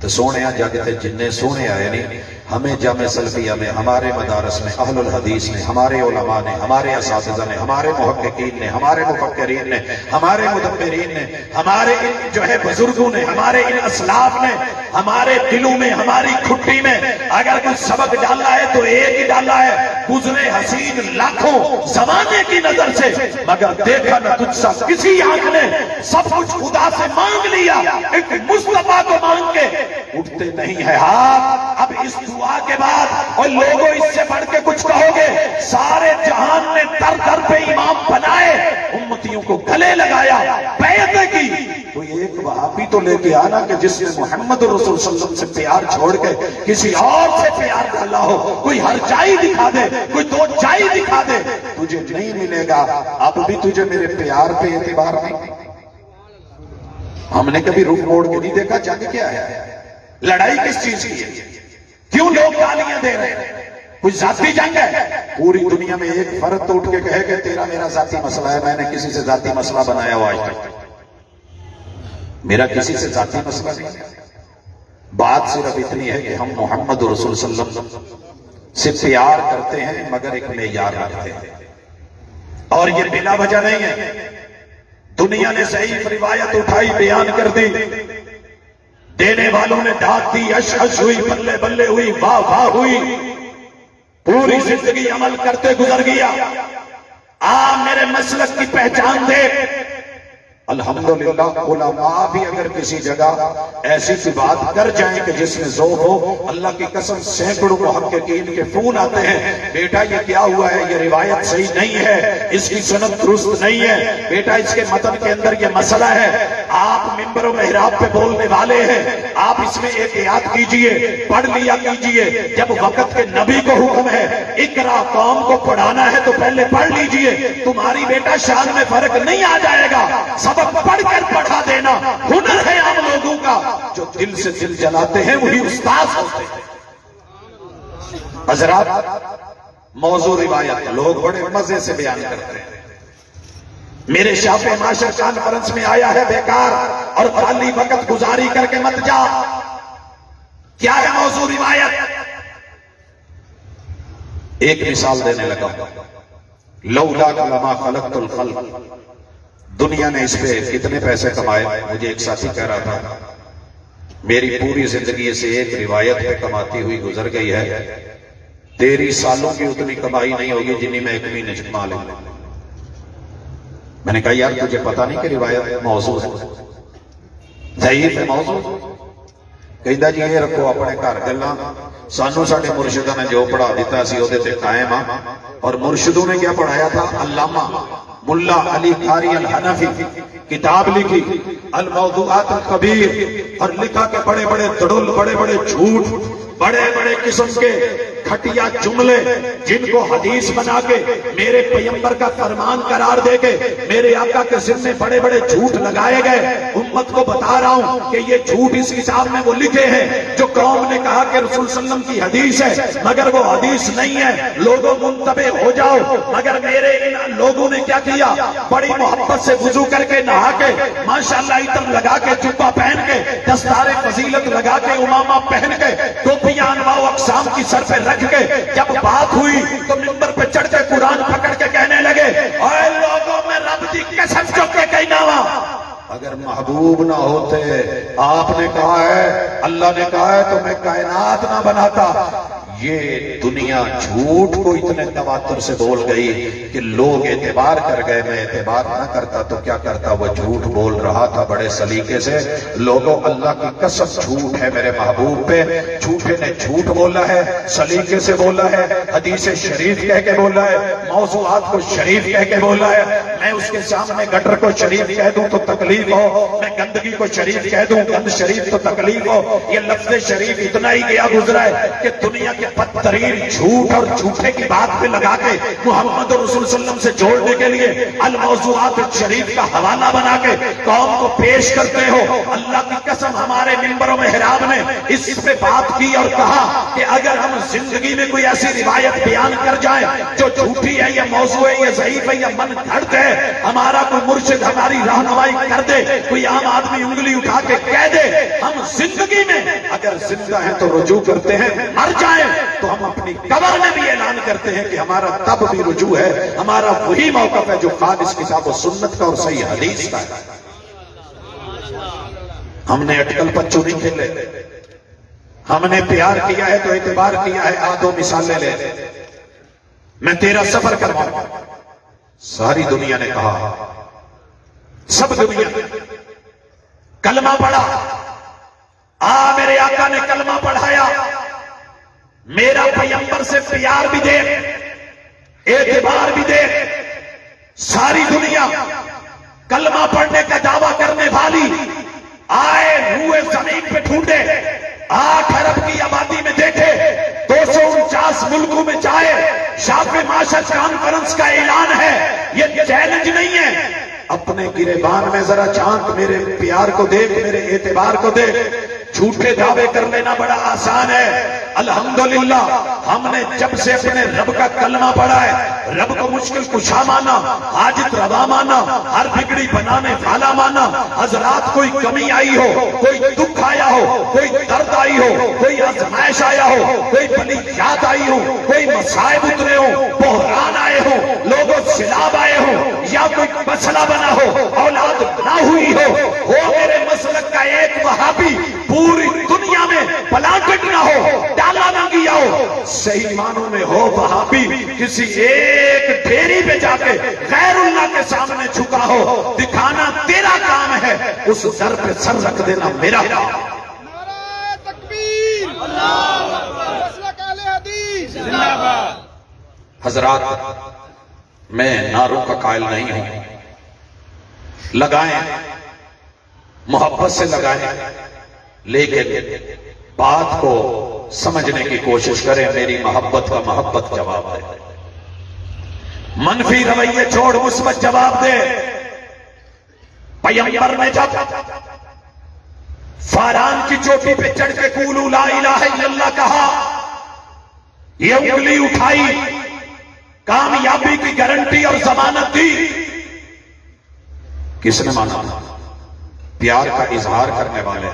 تو سونے جگ تے جننے سونے آئے نہیں، ہمیں جامع سلفیہ میں، ہمارے مدارس میں، اہل الحدیث نے، ہمارے علماء نے، ہمارے اساتذہ نے، ہمارے محققین نے، ہمارے مفکرین نے، ہمارے مدبرین نے، ہمارے ان جو ہے بزرگوں نے، ہمارے ان اسلاف نے ہمارے دلوں میں، ہماری کھٹی میں اگر کوئی سبق ڈالا ہے تو ایک ہی ڈالا ہے، گزرے حسین لاکھوں زمانے کی نظر سے، مگر دیکھا نہ تجھ سا کسی آنکھ نے، سب کچھ خدا سے مانگ لیا، ایک مصطفیٰ کو مانگ کے اٹھتے نہیں ہے ہاتھ۔ اب اس دعا کے بعد اور لوگوں اس سے بڑھ کے کچھ کہو گے؟ سارے جہان نے در در پہ امام بنائے، امتیوں کو گلے لگایا، بیعتیں کی، کوئی ایک وہابی تو لے کے آنا کہ جس نے محمد رسول صلی اللہ علیہ وسلم سے پیار چھوڑ کے کسی اور سے پیار ڈالا ہو، کوئی ہر جائی دکھا دے، کوئی 2 جائی دکھا دے، تجھے نہیں ملے گا۔ اب بھی تجھے میرے پیار پہ اعتبار نہیں؟ ہم نے کبھی رخ موڑ کے نہیں دیکھا جنگ کیا ہے، لڑائی کس چیز کی ہے، کیوں لوگ گالیاں دے رہے ہیں؟ کوئی ذاتی جنگ ہے؟ پوری دنیا میں ایک فرد تو اٹھ کے کہے کہ تیرا میرا ذاتی مسئلہ ہے، میں نے کسی سے ذاتی مسئلہ بنایا ہوا آج تک، میرا کسی سے ذاتی مسئلہ نہیں ہے۔ بات صرف اتنی ہے کہ ہم محمد رسول صلی اللہ علیہ وسلم سے پیار کرتے ہیں مگر ایک معیار رکھتے ہیں، اور یہ بلا وجہ نہیں ہے۔ دنیا نے صحیح روایت اٹھائی، بیان کر دی، دینے والوں نے ڈانٹ دی، اش اش ہوئی، بلے بلے ہوئی، واہ واہ ہوئی، پوری زندگی عمل کرتے گزر گیا۔ میرے مسلک کی پہچان دے۔ الحمدللہ علماء بھی اگر کسی جگہ ایسی سی بات کر جائیں کہ جس میں ذوق ہو، اللہ کی قسم سینکڑوں محققین کے فون آتے ہیں، بیٹا یہ کیا ہوا ہے، یہ روایت صحیح نہیں ہے، اس کی سند درست نہیں ہے، بیٹا اس کے متن کے اندر یہ مسئلہ ہے، آپ منبر و محراب پہ بولنے والے ہیں، آپ اس میں احتیاط کیجئے، پڑھ لیا کیجئے، جب وقت کے نبی کو حکم ہے اقرا، قوم کو پڑھانا ہے تو پہلے پڑھ لیجئے، تمہاری بیٹا شان میں فرق نہیں آ جائے گا، سبق پڑھ کر پڑھا دینا ہنر ہے عام لوگوں کا، جو دل سے دل جلاتے ہیں وہی استاد ہوتے ہیں۔ حضرات موضوع روایت لوگ بڑے مزے سے بیان کرتے ہیں، میرے شاف معاشر کانفرنس میں آیا ہے بیکار اور خالی وقت گزاری کر کے مت جا۔ کیا ہے موضوع روایت؟ ایک مثال دینے لگا، لولا لما خلقت الخلق، دنیا نے اس پہ کتنے پیسے کمائے؟ مجھے ایک ساتھی کہہ رہا تھا میری پوری زندگی سے ایک روایت پہ کماتی ہوئی گزر گئی ہے، تیری سالوں کی اتنی کمائی نہیں ہوگی جنہیں میں ایک مہینے کما لوں۔ میں نے کہا یار تجھے پتا نہیں کہ روایت موضوع ہے، ضعیف ہے، موضوع کہندا جی یہ رکھو اپنے گھر گلاں، سانو ساڈے مرشداں نے جو پڑھا دیتا اسی اودے تے قائم ہاں۔ اور مرشدوں نے کیا پڑھایا تھا؟ علامہ ملا علی قاری الحنفی کتاب لکھی الموضوعات الکبیر، اور لکھا کہ بڑے بڑے تڑل، بڑے بڑے جھوٹ، بڑے بڑے قسم کے کھٹیا جملے جن کو حدیث بنا کے میرے پیغمبر کا فرمان قرار دے کے میرے آقا کے ذمے بڑے بڑے جھوٹ لگائے گئے۔ امت کو بتا رہا ہوں کہ یہ جھوٹ اس کتاب میں وہ لکھے ہیں جو قوم نے کہا کہ رسول صلی اللہ علیہ وسلم کی حدیث ہے، مگر وہ حدیث نہیں ہے، لوگوں منتبہ ہو جاؤ۔ مگر میرے ان لوگوں نے کیا کیا؟ بڑی محبت سے وضو کر کے نہا کے ماشاءاللہ عطر لگا کے جبہ پہن کے دستار فضیلت لگا کے امامہ پہن کے ٹوپیاں انواع و اقسام کی سر پہ رکھ کے جب بات ہوئی تو منبر پہ چڑھ کے قرآن پکڑ کے کہنے لگے اے لوگوں میں رب دی قسم چک کے کہنا وا، اگر محبوب نہ ہوتے، آپ نے کہا ہے، اللہ نے کہا ہے تو میں کائنات نہ بناتا۔ یہ دنیا جھوٹ کو اتنے تواتر سے بول گئی کہ لوگ اعتبار کر گئے، میں اعتبار نہ کرتا تو کیا کرتا، وہ جھوٹ بول رہا تھا بڑے سلیقے سے۔ لوگوں اللہ کی قسم جھوٹ ہے میرے محبوب پہ، جھوٹے نے جھوٹ بولا ہے، سلیقے سے بولا ہے، حدیث شریف کہہ کے بولا ہے، موضوعات کو شریف کہہ کے بولا ہے۔ میں اس کے سامنے گٹر کو شریف کہہ دوں تو تکلیف ہو، میں گندگی کو شریف کہہ دوں گند شریف تو تکلیف ہو۔ یہ لفظ شریف اتنا ہی گیا گزرا ہے کہ دنیا کے بدترین جھوٹ اور جھوٹے کی بات پہ لگا کے محمد رسول صلی اللہ علیہ وسلم سے جوڑنے کے لیے الموضوعات شریف کا حوالہ بنا کے قوم کو پیش کرتے ہو۔ اللہ کی قسم ہمارے منبر و محراب نے اس پہ بات کی اور کہا کہ اگر ہم زندگی میں کوئی ایسی روایت بیان کر جائیں جو جھوٹی ہے یا موضوع ہے یا ضعیف ہے یا من گھڑت ہے، ہمارا کوئی مرشد ہماری رہنمائی کر دے، کوئی عام آدمی انگلی اٹھا کے کہہ دے، ہم زندگی میں اگر زندہ ہیں تو رجوع کرتے ہیں، مر جائیں تو ہم اپنی قبر میں بھی اعلان کرتے ہیں کہ ہمارا تب بھی رجوع ہے، ہمارا وہی موقف ہے جو خالص کتاب و سنت کا اور صحیح حدیث کا ہے۔ ہم نے اٹکل پچو نہیں کھیلے، ہم نے پیار کیا ہے تو اعتبار کیا ہے۔ آدھو مثالیں لے، میں تیرا سفر کرواؤں۔ ساری دنیا نے کہا، سب دنیا کلمہ پڑھا، میرے آقا نے کلمہ پڑھایا، میرا پیغمبر سے پیار بھی دے، اعتبار بھی دے۔ ساری دنیا کلمہ پڑھنے کا دعویٰ کرنے والی آئے روئے زمین پہ ڈھونڈے، 8 ارب کی آبادی میں دیکھے، 249 ملکوں میں جائے، شاف معاشر کانفرنس کا اعلان ہے، یہ چیلنج نہیں ہے۔ اپنے گریبان میں ذرا جھانک، میرے پیار کو دیکھ، میرے اعتبار کو دیکھ۔ جھوٹے دعوے کر لینا بڑا آسان ہے، الحمدللہ ہم نے جب سے اپنے رب کا کلمہ پڑھا ہے، رب کو مشکل کشا مانا، حاجت روا مانا، ہر بگڑی بنانے والا مانا۔ حضرات کوئی کمی آئی ہو، کوئی دکھ آیا ہو، کوئی درد آئی ہو، کوئی آزمائش آیا ہو، کوئی بلیات آئی ہو، کوئی مصائب اترے ہو، بحران آئے ہو، لوگوں سیلاب آئے ہو، یا کوئی مسئلہ بنا ہو، اولاد نہ ہوئی ہو میرے مسلک کا ایک وہابی پوری دنیا میں پلانٹڈ نہ ہو، ڈالا نہ گیا ہو، صحیح معنوں میں ہو وہابی، کسی ایک ڈھیری پہ جا کے غیر اللہ کے سامنے جھکا ہو، دکھانا تیرا کام ہے، اس در پہ سر رکھ دینا میرا کام۔ نعرہ تکبیر، اللہ اکبر، مسلک اہل حدیث زندہ باد۔ حضرات میں نعروں کا قائل نہیں ہوں، لگائیں، محبت سے لگائیں، لیکن بات کو سمجھنے کی کوشش کریں، میری محبت کا محبت جواب دے، منفی رویے چھوڑ مثبت جواب دے۔ پیغمبر نے جب فاران کی چوٹی پہ چڑھ کے قولوا لا الہ الا اللہ کہا، یہ انگلی اٹھائی، کامیابی کی گارنٹی اور ضمانت دی، کس نے مانا؟ پیار کا اظہار کرنے والے۔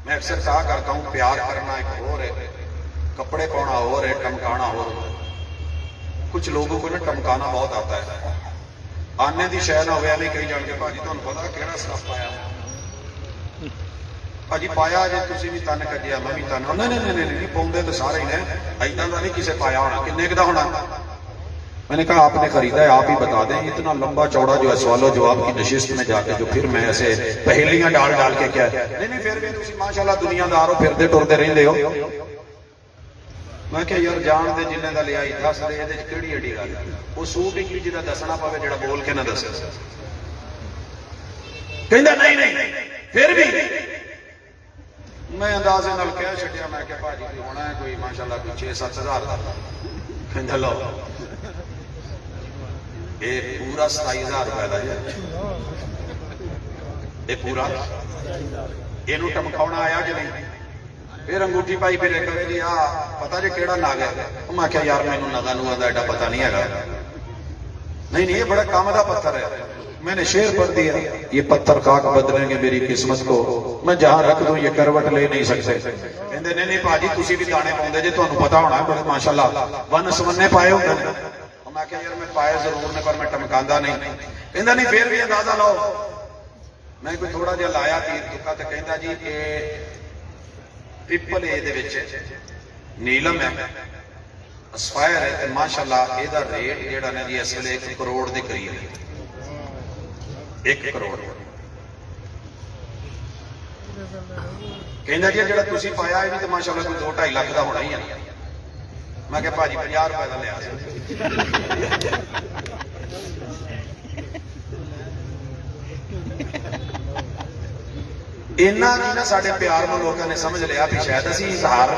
میں اکثر کہا کرتا ہوں پیار کرنا ایک اور ہے، کپڑے پانا اور ہے، ٹمکانا اور ہے۔ کچھ لوگوں کو نا ٹمکانا بہت آتا ہے، آنے دی شے نہ ہویا نہیں کئی جان کے بھاجی تمہیں پتا کہڑا سرف پایا بھاجی پایا جی تسی بھی تن کجیا میں بھی تن، نہیں پاؤندے تو سارے ہی نے، ایداں دا نہیں کسے پایا ہونا، کنے کا ہونا؟ میں نے کہا آپ نے خریدا ہے آپ ہی بتا دیں، اتنا لمبا چوڑا جو ہے سوال و جواب کی نشست میں جا کے جو پھر میں ایسے پہیلیاں ڈال ڈال کے کیا نہیں پھر بھی تسی ماشاءاللہ دنیا دار ہو، پھردے ٹردے رہندے ہو۔ میں کہ یار جان دے جنہیں دا لیا دس دے یہ کہڑی ایڈی گل، وہ سوٹ انگلش دا دسنا پوے جڑا بول کے نہ دسے، کہندا نہیں پھر بھی میں اندازے نال کہہ چھڈیا، میں کہ بھاجی ہونا ہے کوئی ماشاءاللہ کوئی 6-7 ہزار دا، کہندا لو یہ پورا 27,000 روپے کا ہے، یہ پورا یہ ٹمکاؤنا آیا کہ نہیں؟ پھر انگوٹھی پائی پھر کرے جی آ پتا جی کہڑا ناگ ہے، میں کیا یار مینو نگا نگا کا ایڈا پتا نہیں ہے، نہیں یہ بڑا کام کا پتھر ہے، میں نے شعر پڑھ دیا، یہ پتھر خاک بدلیں گے میری قسمت کو، میں جہاں رکھ دوں یہ کروٹ لے نہیں سکتے۔ کہندے نہیں بھاجی تسی بھی دانے پاؤندے جی تمہیں پتا ہونا بڑے ماشاءاللہ ون سمنے پائے ہوتے ہیں، میں کہا یار میں پائے ضرور نے پر میں ٹمکاندا نہیں، کہندا نہیں پھر بھی اندازہ لاؤ، میں کوئی تھوڑا جہا لایا تیر تکا تے کہندا جی کہ ٹرپل اے دے وچ نیلم ہے اسفائر ہے تے ماشاءاللہ اے دا ریٹ جیڑا نے جی اس ویلے 1 کروڑ دے قریب ہے، 1 کروڑ۔ کہندا جی جڑا تسی پایا ہے بھی تے ماشاءاللہ کوئی 2-2.5 لاکھ دا ہونا ہی ہے، میں کہ بھاجی 50 روپے کا لیا اینا کی نا ساڈے پیار میں لوگوں نے سمجھ لیا بھی شاید اسی اظہار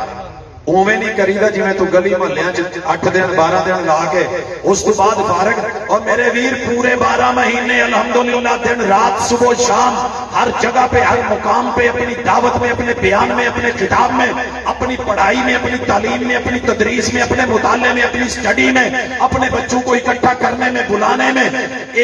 اوویں نہیں کریدا جویں تو گلی محلیاں چ 8 دن 12 دن لا کے اس تو بعد فارغ، اور میرے ویر پورے 12 مہینے الحمدللہ دن رات صبح و شام ہر جگہ پہ ہر مقام پہ اپنی دعوت میں اپنے بیان میں اپنے خطاب میں اپنی پڑھائی میں اپنی تعلیم میں اپنی تدریس میں اپنے مطالعے میں اپنی اسٹڈی میں اپنے بچوں کو اکٹھا کرنے میں بلانے میں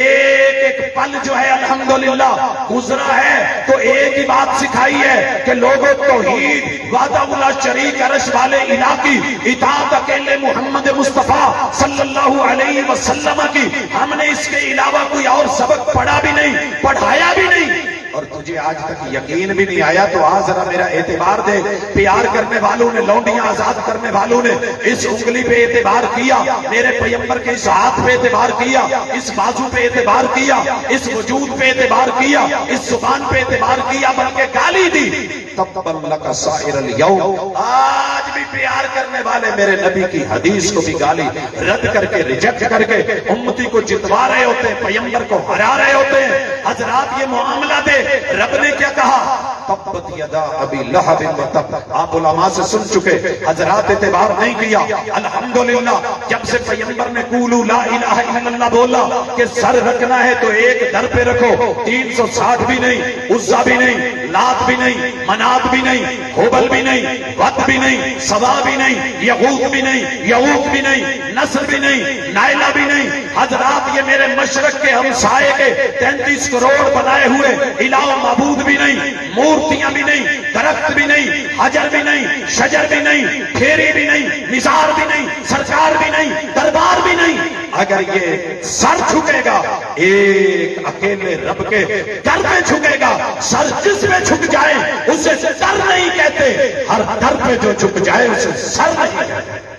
ایک ایک پل جو ہے الحمدللہ گزرا ہے تو ایک ہی بات سکھائی ہے کہ لوگوں توحید وحدہ لا شریک عرش والے الہ کی اطاعت اکیلے محمد مصطفیٰ صلی اللہ علیہ وسلم کی، ہم نے اس کے علاوہ کوئی اور سبق پڑھا بھی نہیں پڑھایا بھی نہیں، اور تجھے آج تک یقین بھی نہیں آیا تو آج ذرا میرا اعتبار دے۔ پیار کرنے والوں نے، لونڈیاں آزاد کرنے والوں نے اس انگلی پہ اعتبار کیا، میرے پیغمبر کے اس ہاتھ پہ اعتبار کیا، اس بازو پہ اعتبار کیا، اس وجود پہ اعتبار کیا، اس زبان پہ اعتبار کیا، بلکہ گالی دی۔ تبًّ لک سائر الیوم، آج بھی پیار کرنے والے میرے نبی کی حدیث کو بھی گالی رد کر کے ریجیکٹ کر کے امتی کو جتوا رہے ہوتے ہیں، پیغمبر کو ہرا رہے ہوتے ہیں۔ حضرات یہ معاملہ دے، رب نے کیا کہا؟ تبت یدا ابی لہب وتب، آپ علماء سے سن چکے، حضرات اعتبار نہیں کیا۔ الحمدللہ جب سے پیغمبر نے قولوا لا الہ الا اللہ بولا کہ سر رکھنا ہے تو ایک در پہ رکھو، 360 بھی نہیں، عزا بھی نہیں، لات بھی نہیں، منات بھی نہیں، حبل بھی نہیں، ود بھی نہیں، سوا بھی نہیں، یغوث بھی نہیں، یعوق بھی نہیں، نصر بھی نہیں، نائلہ بھی نہیں۔ حضرات یہ میرے مشرق کے ہمسائے کے 33 کروڑ بنائے ہوئے الہ و معبود بھی نہیں، مورتیاں بھی نہیں، درخت بھی نہیں، حجر بھی نہیں، شجر بھی نہیں، پھیری بھی نہیں، نثار بھی نہیں، سرکار بھی نہیں، دربار بھی نہیں۔ اگر یہ سر جھکے گا ایک اکیلے رب کے در پہ جھکے گا، سر جس پہ جھک جائے اسے سر نہیں کہتے، ہر در پہ جو جھک جائے اسے سر نہیں کہتے۔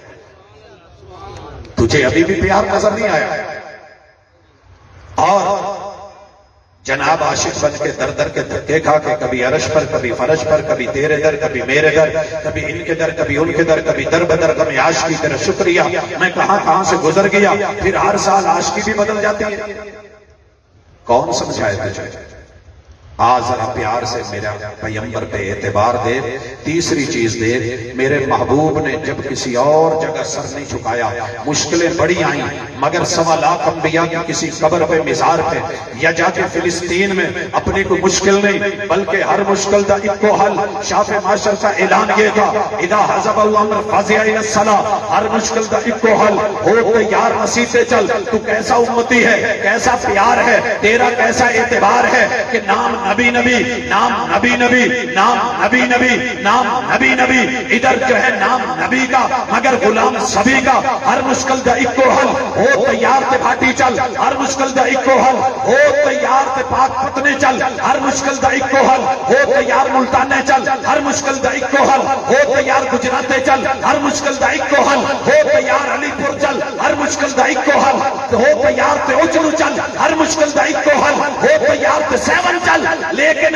تجھے ابھی بھی پیار نظر نہیں آیا؟ اور جناب عاشق بن کے در در کے دھکے کھا کے کبھی عرش پر کبھی فرش پر، کبھی تیرے در کبھی میرے در، کبھی ان کے در کبھی ان کے در، کبھی در بدر غم عاشقی تیرا شکریہ، میں کہاں سے گزر گیا۔ پھر ہر سال عاشقی بھی بدل جاتی ہے، کون سمجھائے تجھے؟ آج ذرا پیار سے میرا پیغمبر پہ اعتبار دے۔ تیسری چیز دے، میرے محبوب نے جب کسی اور جگہ سر نہیں جھکایا، مشکلیں بڑی آئیں مگر 1.25 لاکھ انبیاء کی کسی قبر پہ مزار پہ یا جا کے فلسطین میں اپنی کوئی مشکل نہیں، بلکہ ہر مشکل دا اکو حل۔ شاف معاشر کا اعلان یہ تھا، اذا حزب الامر فزع الى الصلاۃ، ہر مشکل دا اکو حل ہو تیار مسیح سے چل۔ تو کیسا امتی ہے، کیسا پیار ہے، تیرا کیسا اعتبار ہے کہ نام نبی نبی، نام نبی نبی، نام نبی نبی، نام نبی نبی، ادھر جو ہے نام نبی کا مگر غلام سبھی کا، ہر مشکل دا اکو حل ہو تیار تے بھاٹی چل، ہر مشکل دا اکو حل ہو تیار تے پاک پتنے چل، ہر مشکل دا اکو حل ہو تیار ملتانے چل، ہر مشکل دا اکو حل ہو تیار گجراتے چل، ہر مشکل دا اکو حل ہو تیار علی پور چل، ہر مشکل دا اکو حل ہو تیار تے اجلو چل، ہر مشکل دا اکو حل ہو تیار تے سیون چل، لیکن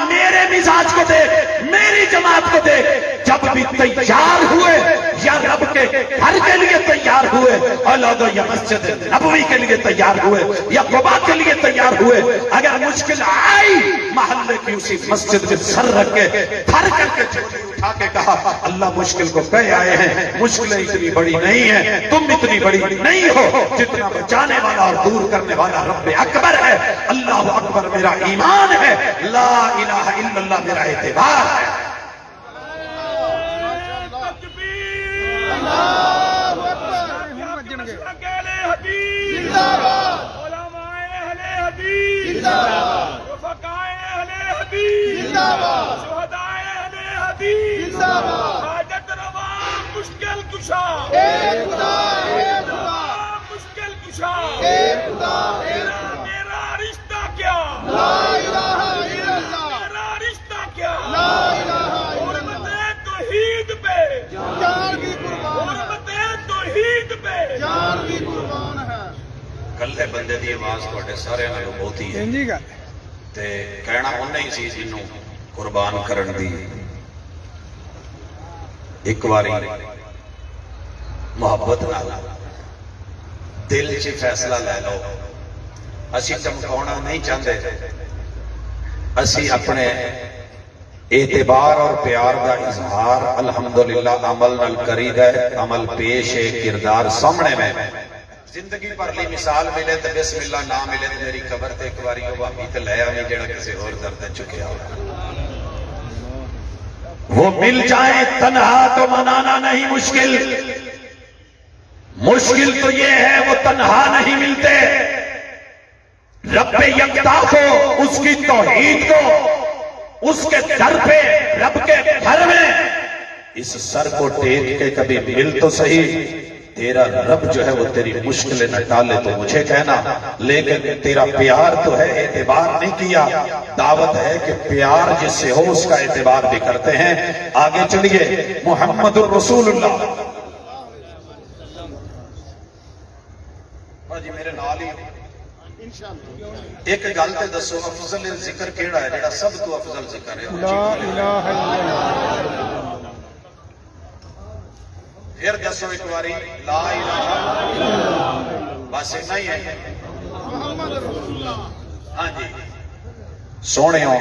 میرے مزاج کو دیکھ، میری جماعت کو دیکھ، جب بھی تیار ہوئے یا رب کے گھر کے لیے تیار ہوئے، اور یا مسجد نبوی کے لیے تیار ہوئے یا قباء کے لیے تیار ہوئے، اگر مشکل آئی محلے کی اسی مسجد میں سر رکھ کے تھر کر کے جھولی اٹھا کے کہا اللہ مشکل کو کہے آئے ہیں، مشکلیں اتنی بڑی نہیں ہیں، تم اتنی بڑی نہیں ہو، جتنا بچانے والا اور دور کرنے والا رب اکبر ہے، اللہ اکبر میرا ایمان ہے، لا الہ الا اللہ میرا اعتبار ہے۔ مشکل کشا میرا رشتہ کیا، میرا رشتہ کیا، حرمت توحید پہ، حرمت توحید پہ کلے بندے دی آواز تواڈے سارے نالوں بہتی ہے تے کہنا انہیں ہی سی جنوں قربان کرن دی۔ ایک واری محبت نال دل چ فیصلہ لے لو، اسی چمکاؤنا نہیں چاہتے، اسی اپنے اعتبار اور پیار کا اظہار الحمدللہ عمل نال کرید ہے، عمل پیش ہے، کردار سامنے میں، زندگی پر لی مثال ملے تو بسم اللہ نہ ملے تو میری قبر تے ایک باری وہ بھابی تے لے آویں جڑا کسی اور درد چکیا ہو، وہ مل جائیں تنہا تو منانا نہیں مشکل، مشکل تو یہ ہے وہ تنہا نہیں ملتے، رب یکتا کو، اس کی توحید کو، اس کے در پہ، رب کے گھر میں اس سر کو ٹیک کے کبھی مل تو صحیح، تیرا رب جو ہے وہ تیری مشکلیں نہ ٹالے تو مجھے کہنا، لیکن تیرا پیار تو ہے، اعتبار نہیں کیا، دعوت ہے کہ پیار جس سے ہو اس کا اعتبار بھی کرتے ہیں۔ آگے چلیے، محمد الرسول اللہ جی میرے نال ہی ایک گل تے دسو، افضل ذکر کیڑا ہے جڑا سب تو افضل ذکر ہے؟ لا الہ الا اللہ۔ پھر دسو ایک باری، لا الہ الا اللہ، بس اتنا ہی ہے؟ محمد رسول اللہ۔ ہاں جی سونےو،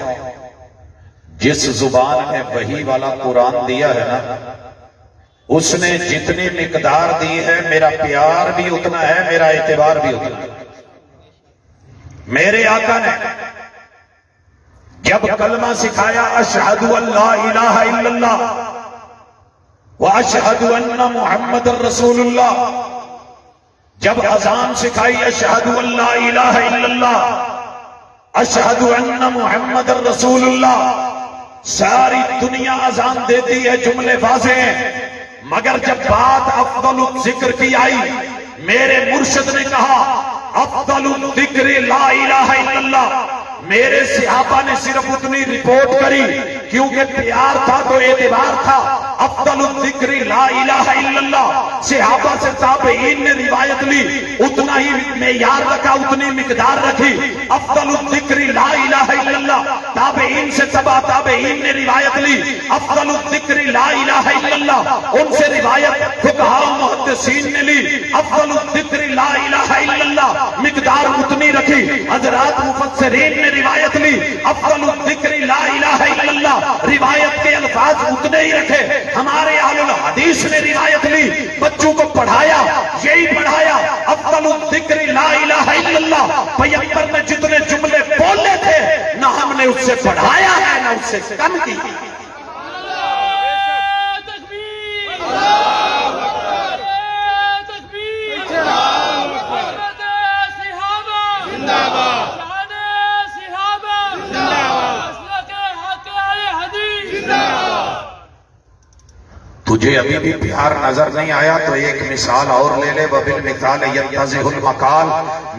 جس زبان میں وحی والا قرآن دیا ہے نا، اس نے جتنی مقدار دی ہے، میرا پیار بھی اتنا ہے، میرا اعتبار بھی اتنا ہے۔ میرے آقا نے جب کلمہ سکھایا اشہد ان لا الہ الا اللہ واشہد ان محمد الرسول اللہ، جب اذان سکھائی اشہد ان لا الہ الا اللہ اشہد ان محمد الرسول اللہ، ساری دنیا اذان دیتی ہے، جملے واضح ہیں، مگر جب بات افضل الذکر کی آئی، میرے مرشد نے کہا افضل الذکر لا الہ الا اللہ، میرے صحابہ نے صرف اتنی رپورٹ کری کیونکہ پیار تھا تو اعتبار تھا، افضل الذکر لا الہ الا اللہ، صحابہ سے تابعین نے روایت لی، اتنا ہی معیار رکھا، اتنی مقدار رکھی، افضل الذکر لا الہ الا اللہ، تابعین سے تبع تابعین نے روایت لی، افضل الذکر لا الہ الا اللہ، ان سے روایت فقہاء و محدثین نے لی، افضل الذکر لا الہ الا اللہ، مقدار اتنی رکھی، حضرات مفسرین نے روایت لی، افضل الذکر لا الہ الا اللہ، روایت کے الفاظ اتنے ہی رکھے، ہمارے اہل الحدیث نے روایت لی، بچوں کو پڑھایا، یہی پڑھایا، افضل الذکر لا الہ الا اللہ، پیغمبر نے جتنے جملے بولے تھے نہ ہم نے اس سے پڑھایا ہے نہ اس سے کم کی۔ زندہ باد تجھے ابھی بھی پیار نظر نہیں آیا تو ایک مثال اور لے لے، وَبِالْمِثَالِ يَتَّضِحُ الْمَقَالِ۔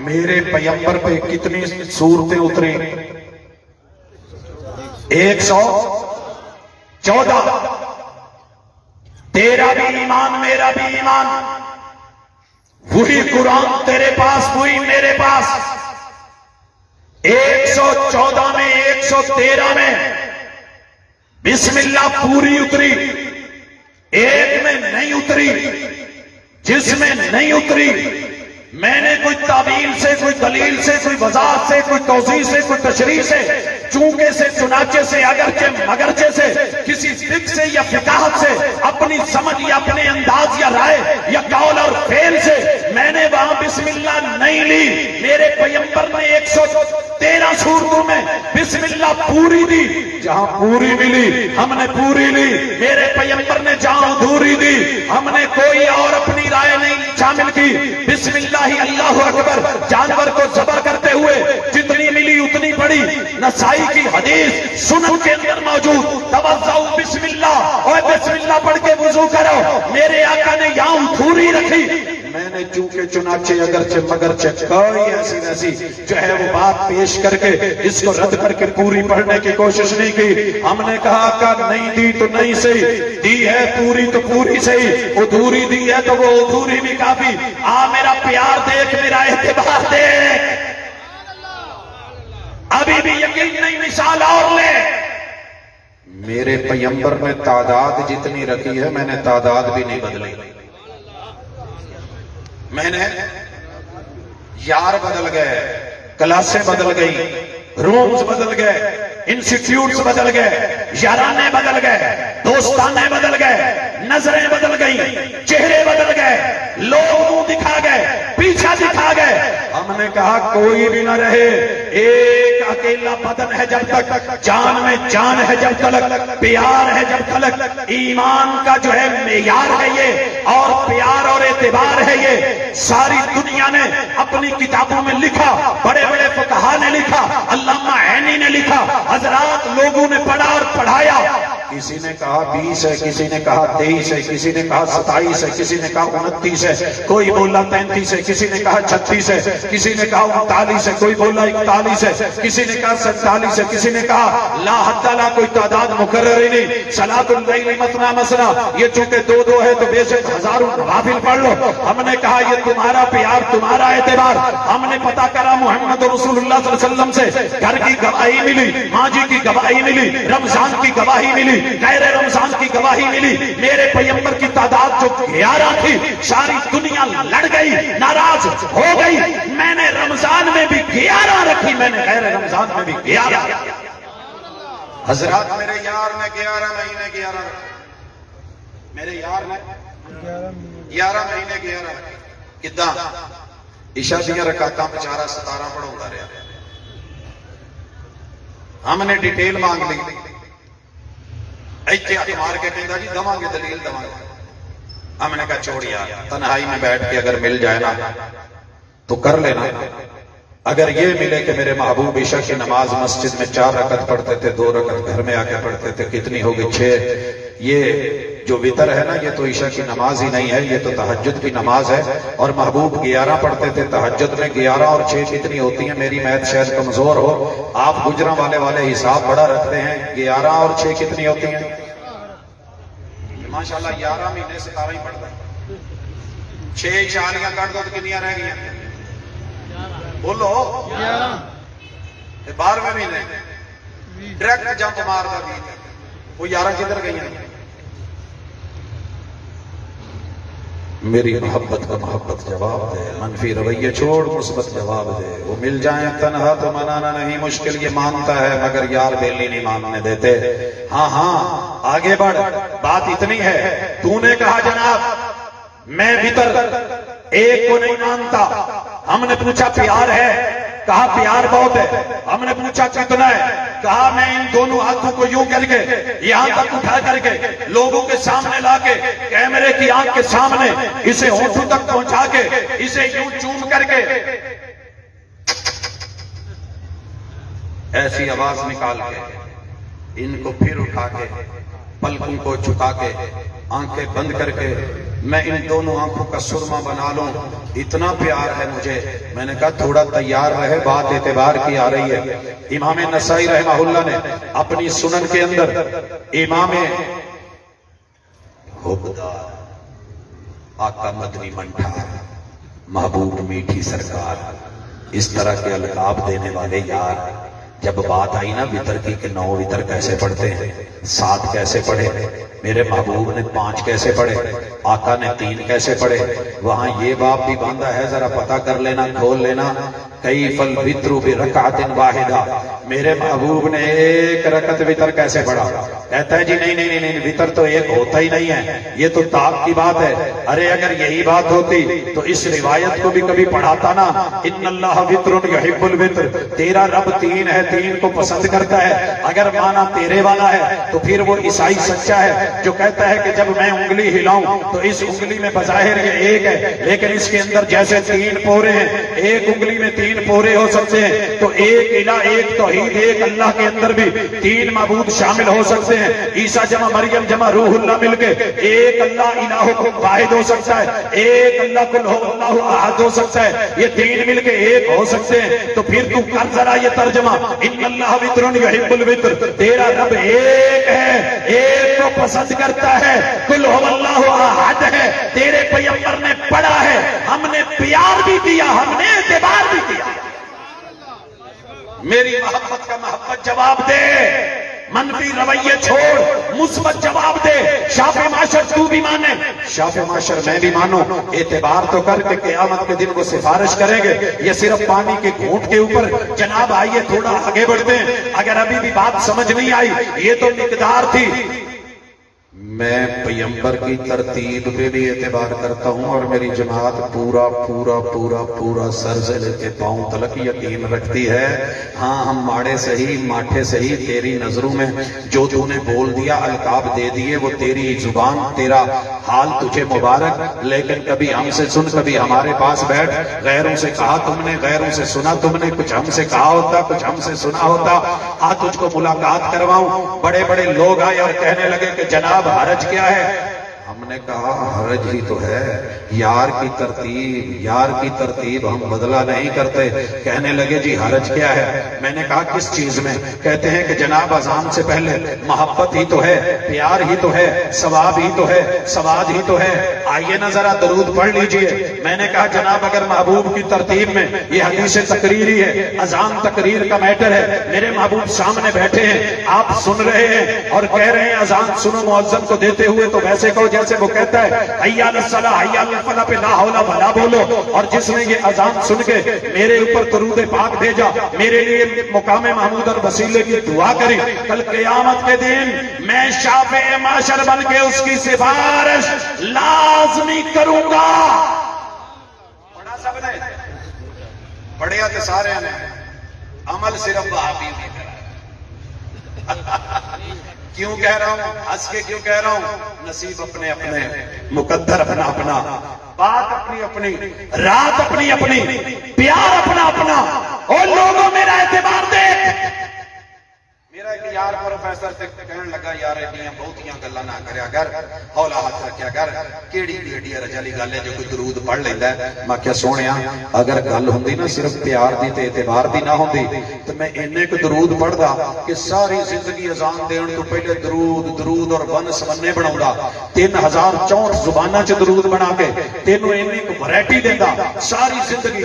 میرے پیغمبر پہ کتنی صورتیں اتری؟ 114۔ تیرا بھی ایمان میرا بھی ایمان، وہی قرآن تیرے پاس وہی میرے پاس۔ 114 میں 113 میں بسم اللہ پوری اتری، ایک میں نہیں اتری۔ جس میں نہیں اتری میں نے کوئی تعویل سے، کوئی دلیل سے، کوئی وضاحت سے، کوئی توضیح سے، کوئی تشریح سے، چونکے سے، چنانچہ سے، اگرچہ مگرچہ سے، کسی فقہ سے یا فقاہت سے، اپنی سمجھ یا اپنے انداز یا رائے یا قول اور فعل سے میں نے وہاں بسم اللہ نہیں لی۔ میرے پیغمبر نے 113 صورتوں میں بسم اللہ پوری دی، جہاں پوری ملی ہم نے پوری لی۔ میرے پیغمبر نے جہاں ادھوری دی ہم نے کوئی اور اپنی رائے نہیں شامل کی۔ بسم اللہ اللہ اکبر، جانور کو ذبح کرتے ہوئے جتنی ملی اتنی پڑی۔ نسائی کی حدیث سنن کے اندر موجود، توضؤ بسم اللہ، اور بسم اللہ پڑھ کے وضو کرو۔ میرے آقا نے یہاں ادھوری رکھی، میں نے چونکہ چنانچہ اگرچہ مگرچہ کوئی ایسی ویسی جو ہے وہ بات پیش کر کے اس کو رد کر کے پوری پڑھنے کی کوشش نہیں کی۔ ہم نے کہا کہ نہیں دی تو نہیں صحیح، دی ہے پوری تو پوری صحیح، ادھوری دی ہے تو وہ ادھوری بھی کافی۔ آ میرا پیار دیکھ، میرا اعتبار دیکھ، ابھی بھی یقین نہیں، مثال اور لے۔ میرے پیغمبر نے تعداد جتنی رکھی ہے میں نے تعداد بھی نہیں بدلی۔ میں نے یار بدل گئے، کلاسیں بدل گئی، رومز بدل گئے، انسٹیٹیوٹس بدل گئے، یارانے بدل گئے، دوستانے بدل گئے، نظریں بدل گئی، چہرے بدل گئے، لوگ منہ دکھا گئے، پیچھا دکھا گئے۔ ہم نے کہا کوئی بھی نہ رہے، ایک اکیلا بدن ہے جب تک، جان میں جان ہے جب تک، پیار ہے جب تک، ایمان کا جو ہے معیار ہے یہ، اور پیار اور اعتبار ہے یہ۔ ساری دنیا نے اپنی کتابوں میں لکھا، بڑے بڑے فقہا نے لکھا، علامہ عینی نے لکھا، حضرات لوگوں نے پڑھا اور پڑھایا۔ کسی نے کہا 20 ہے، کسی نے کہا 23 ہے، کسی نے کہا 27 ہے، کسی نے کہا 29 ہے، کوئی بولا 33 ہے، کسی نے کہا 36 ہے، کسی نے کہا 39 ہے، کوئی بولا 41 ہے، کسی نے کہا 47 ہے، کسی نے کہا لا حد لا، کوئی تعداد مقرر ہی نہیں۔ صلاۃ اللیل مثنی مثنی، یہ چونکہ دو دو ہے تو بے شک ہزاروں نوافل پڑھ لو۔ ہم نے کہا یہ تمہارا پیار تمہارا اعتبار۔ ہم نے پتہ کرا محمد رسول اللہ صلی اللہ علیہ وسلم سے گھر کی گواہی ملی، ماں جی کی گواہی ملی، رمضان کی گواہی ملی، غیر رمضان کی گواہی ملی۔ میرے پیغمبر کی تعداد جو 11 تھی، ساری دنیا لڑ گئی، ناراض ہو گئی۔ میں نے رمضان میں بھی 11 رکھی، میں نے غیر رمضان میں بھی 11۔ حضرات میرے یار نے 11 مہینے 11 میرے یار نے 11 مہینے 11 کداں عشاء دیاں رکعتاں بیچارہ 17 پڑھاوندا رہیا۔ ہم نے ڈیٹیل مانگ لی، ایتھے ہاتھ مار کے کہندا جی دواں گے دلیل دواں گے۔ ہم نے کہا چھوڑ یار، تنہائی میں بیٹھ کے اگر مل جائے نا تو کر لینا۔ اگر یہ ملے کہ میرے محبوب عشاء کی نماز مسجد میں 4 رکعت پڑھتے تھے، 2 رکعت گھر میں آ کے پڑھتے تھے، کتنی ہوگی 6۔ یہ جو وطر ہے نا، یہ تو عشاء کی نماز ہی نہیں ہے، یہ تو تہجد کی نماز ہے۔ اور محبوب 11 پڑھتے تھے، تہجد میں 11 اور 6 کتنی ہوتی ہیں؟ میری میتھ شاید کمزور ہو، آپ گجراں والے حساب بڑا رکھتے ہیں۔ 11 اور 6 کتنی ہوتی ہیں؟ ماشاءاللہ 11 مہینے 17 ہی پڑھتا ہے، 6 چالیاں کٹ دو تو کنیاں رہ گئی؟ بولو 12ویں مہینے ڈائریکٹ جمپ مارتا بھی، وہ 11 کدھر گئی ہیں؟ میری محبت کا محبت جواب دے، منفی رویے چھوڑ مثبت جواب دے۔ وہ مل جائیں تنہا تو منانا نہیں مشکل، یہ مانتا ہے مگر یار بیلی نہیں ماننے دیتے۔ ہاں ہاں آگے بڑھ، بات اتنی ہے، تو نے کہا جناب میں وطر ایک کو نہیں مانتا۔ ہم نے پوچھا پیار ہے؟ کہا پیار بہت ہے۔ ہم نے پوچھا کتنا ہے؟ کہا میں ان دونوں ہاتھوں کو یوں کر کے یہاں تک اٹھا کر کے لوگوں کے سامنے لا کے کیمرے کی آنکھ کے سامنے اسے ہونٹوں تک پہنچا کے اسے یوں چوم کر کے ایسی آواز نکال کے ان کو پھر اٹھا کے پلکوں کو جھکا کے آنکھیں بند کر کے میں ان دونوں آنکھوں کا سرما بنا لوں، اتنا پیار ہے مجھے۔ میں نے کہا تھوڑا تیار رہے، بات اعتبار کی آ رہی ہے۔ امام نسائی رحمہ اللہ نے اپنی سنن کے اندر امام حبدار آقا مدنی منٹھار محبوب میٹھی سرکار، اس طرح کے القاب دینے والے یار، جب بات آئی نا وطر کی کہ 9 وطر کیسے پڑھتے ہیں، 7 کیسے پڑھے، میرے محبوب نے 5 کیسے پڑھے، آقا نے 3 کیسے پڑھے، وہاں یہ باب بھی باندھا ہے، ذرا پتہ کر لینا، کھول لینا۔ کیف الوتر برکعت واحدہ، میرے محبوب نے 1 رکعت وطر کیسے پڑھا؟ کہتا ہے جی نہیں وطر تو 1 ہوتا ہی نہیں ہے، یہ تو تاب کی بات ہے۔ ارے اگر یہی بات ہوتی تو اس روایت کو بھی کبھی پڑھاتا نا، ان اللہ وتر یحب الوتر، تیرا رب 3 ہے، 3 کو پسند کرتا ہے۔ اگر مانا تیرے والا ہے تو پھر وہ عیسائی سچا ہے جو کہتا ہے کہ جب میں انگلی ہلاؤں تو اس انگلی میں بظاہر یہ 1 ہے، لیکن اس کے اندر جیسے 3 پورے ہیں، 1 انگلی میں 3 پورے ہو سکتے ہیں، تو 1 الہ 1 توحید 1 اللہ کے اندر بھی 3 معبود شامل ہو سکتے ہیں۔ عیسیٰ جمع مریم جمع روح اللہ مل کے 1 اللہ الہ کو واحد ہو سکتا ہے، 1 اللہ کل ہو اللہ احد ہو سکتا ہے، یہ 3 مل کے 1 ہو سکتے ہیں۔ تو پھر تو کر ذرا یہ ترجمہ، ان اللہ وتر یحب الوتر، تیرا رب 1 ہے، 1 کو پسند کرتا ہے، کل ہو اللہ احد ہے، تیرے پیغمبر نے پڑھا ہے، ہم نے پیار بھی کیا، ہم نے اعتبار بھی کیا۔ میری محبت کا محبت جواب دے، منفی رویے چھوڑ، مثبت جواب دے۔ شاف معاشر تو بھی مانے، شاف معاشر میں بھی مانوں، اعتبار تو کر کے قیامت کے دن وہ سفارش کریں گے۔ یہ صرف پانی کے گھونٹ کے اوپر، جناب آئیے تھوڑا آگے بڑھتے ہیں، اگر ابھی بھی بات سمجھ نہیں آئی، یہ تو مقدار تھی۔ میں پیغمبر کی ترتیب پہ بھی اعتبار کرتا ہوں، اور میری جماعت پورا پورا پورا پورا سر سے لے کے پاؤں تلک یقین رکھتی ہے۔ ہاں ہم ماڑے صحیح ماٹھے صحیح، تیری نظروں میں جو تو نے بول دیا، القاب دے دیے، وہ تیری زبان، تیرا حال تجھے مبارک، لیکن کبھی ہم سے سن، کبھی ہمارے پاس بیٹھ، غیروں سے کہا تم نے، غیروں سے سنا تم نے، کچھ ہم سے کہا ہوتا، کچھ ہم سے سنا ہوتا، تجھ کو ملاقات کرواؤں۔ بڑے بڑے لوگ آئے اور کہنے لگے کہ جناب حرج کیا ہے؟ ہم نے کہا حرج ہی تو ہے، یار کی ترتیب ہم بدلہ نہیں کرتے۔ کہنے لگے جی حرج کیا ہے؟ میں نے کہا کس چیز میں؟ کہتے ہیں کہ جناب اذان سے پہلے محبت ہی تو ہے، پیار ہی تو ہے، ثواب ہی تو ہے، سواد ہی تو ہے، آئیے نا ذرا درود پڑھ لیجئے۔ میں نے کہا جناب اگر محبوب کی ترتیب میں یہ حدیث تقریری ہے، اذان تقریر کا میٹر ہے، میرے محبوب سامنے بیٹھے ہیں، آپ سن رہے ہیں اور کہہ رہے ہیں اذان سنو مؤذن کو دیتے ہوئے، تو ویسے کہو جیسے وہ کہتا ہے حی علی الصلاۃ حی علی الفلاح پہ لا حول ولا بولو۔ اور جس نے یہ اذان سن کے میرے اوپر درود پاک بھیجا، میرے لیے مقام محمود اور وسیلے کی دعا کری، کل قیامت کے دن میں شافع معاشر بن کے اس کی سفارش لازمی کروں گا۔ پڑھا سب نے؟ پڑھیا تو سارے نے، عمل صرف وہابی نہیں کرا۔ کیوں کہہ رہا ہوں؟ ہنس کے کیوں کہہ رہا ہوں؟ نصیب اپنے اپنے، مقدر اپنا اپنا، بات اپنی اپنی، رات اپنی اپنی، پیار اپنا اپنا۔ اور لوگوں میرا اعتبار دیکھ۔ میرا ایک یار پروفیسر سے کہنے لگا یار ایڈیاں بہتیاں گلاں نہ کریا کر، ہولا ہاتھ رکھیا کر، کیڑی ایڈی رجالی گل ہے جو کوئی درود پڑھ لیندا ہے۔ میں کیا سونیا اگر گل ہوندی نا صرف پیار دی تے اعتبار دی نہ ہوندی تو میں اینے کو درود پڑھدا کہ ساری زندگی اذان دین تو پہلے درود اور بن سمنے بناوندا، 3064 زباناں چ درود بنا کے تینوں اینی کو ویرائٹی دیندا ساری زندگی۔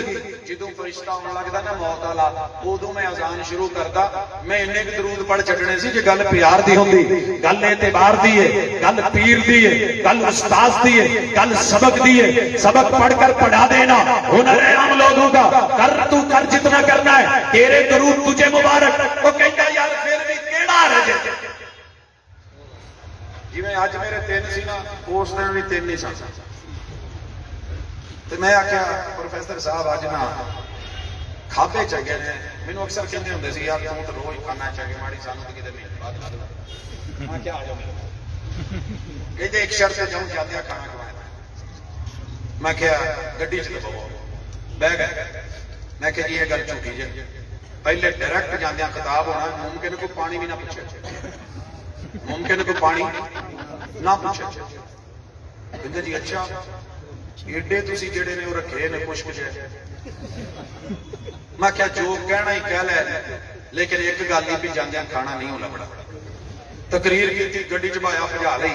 جدوں فرشتہ آن لگدا نا موت والا، ادوں میں اذان شروع کردا، میں اینے کو درود پڑھ چھڈنے سی کہ گل پیار دی ہوندی، گل اعتبار دی ہے، گل پیر دی ہے، گل استاد دی ہے، گل سبق دی ہے۔ سبق پڑھ کر پڑھا دینا ہنر ہے عام لوگوں کا، کر تو کر جتنا کرنا ہے، تیرے درود تجھے مبارک۔ وہ کہتا یار پھر بھی کیڑا رجے جی میں اج میرے 3 سی نا، اس دن بھی 3 ہی سن۔ تو میں آخیا پروفیسر صاحب اج نا کھابے چنگے نے، مینوں اکثر کہندے ہوندے سی یار تو روز کھانا چاہیے ماڑی سانوں تے کتے نہیں بات لگدا۔ میں کیا آ جاؤں کہتے ایک شرط ہے جاؤں جاندے کھانا کھوایا۔ میں کہیا گڈی چ لو بہ گئے۔ میں کہ یہ گل جھوٹی جے، پہلے ڈائریکٹ جاندے خطاب ہونا، ممکن کوئی پانی بھی نہ پوچھے، ممکن کوئی پانی نہ پوچھے، ਕਹਿੰਦੇ ਜੀ ਅੱਛਾ ਏਡੇ ਤੁਸੀਂ ਜਿਹੜੇ ਨੇ ਉਹ ਰੱਖੇ ਨੇ ਕੁਛ ਕੁਛ। ਮੈਂ ਕਿਹਾ ਜੋ ਕਹਿਣਾ ਹੀ ਕਹਿ ਲੈ, ਲੇਕਿਨ ਇੱਕ ਗੱਲ ਹੀ ਵੀ ਜਾਂਦਿਆਂ ਖਾਣਾ ਨਹੀਂ ਹੋ ਲੱਭਣਾ। ਤਕਰੀਰ ਕੀਤੀ, ਗੱਡੀ 'ਚ ਭਾਇਆ ਭਜਾ ਲਈ।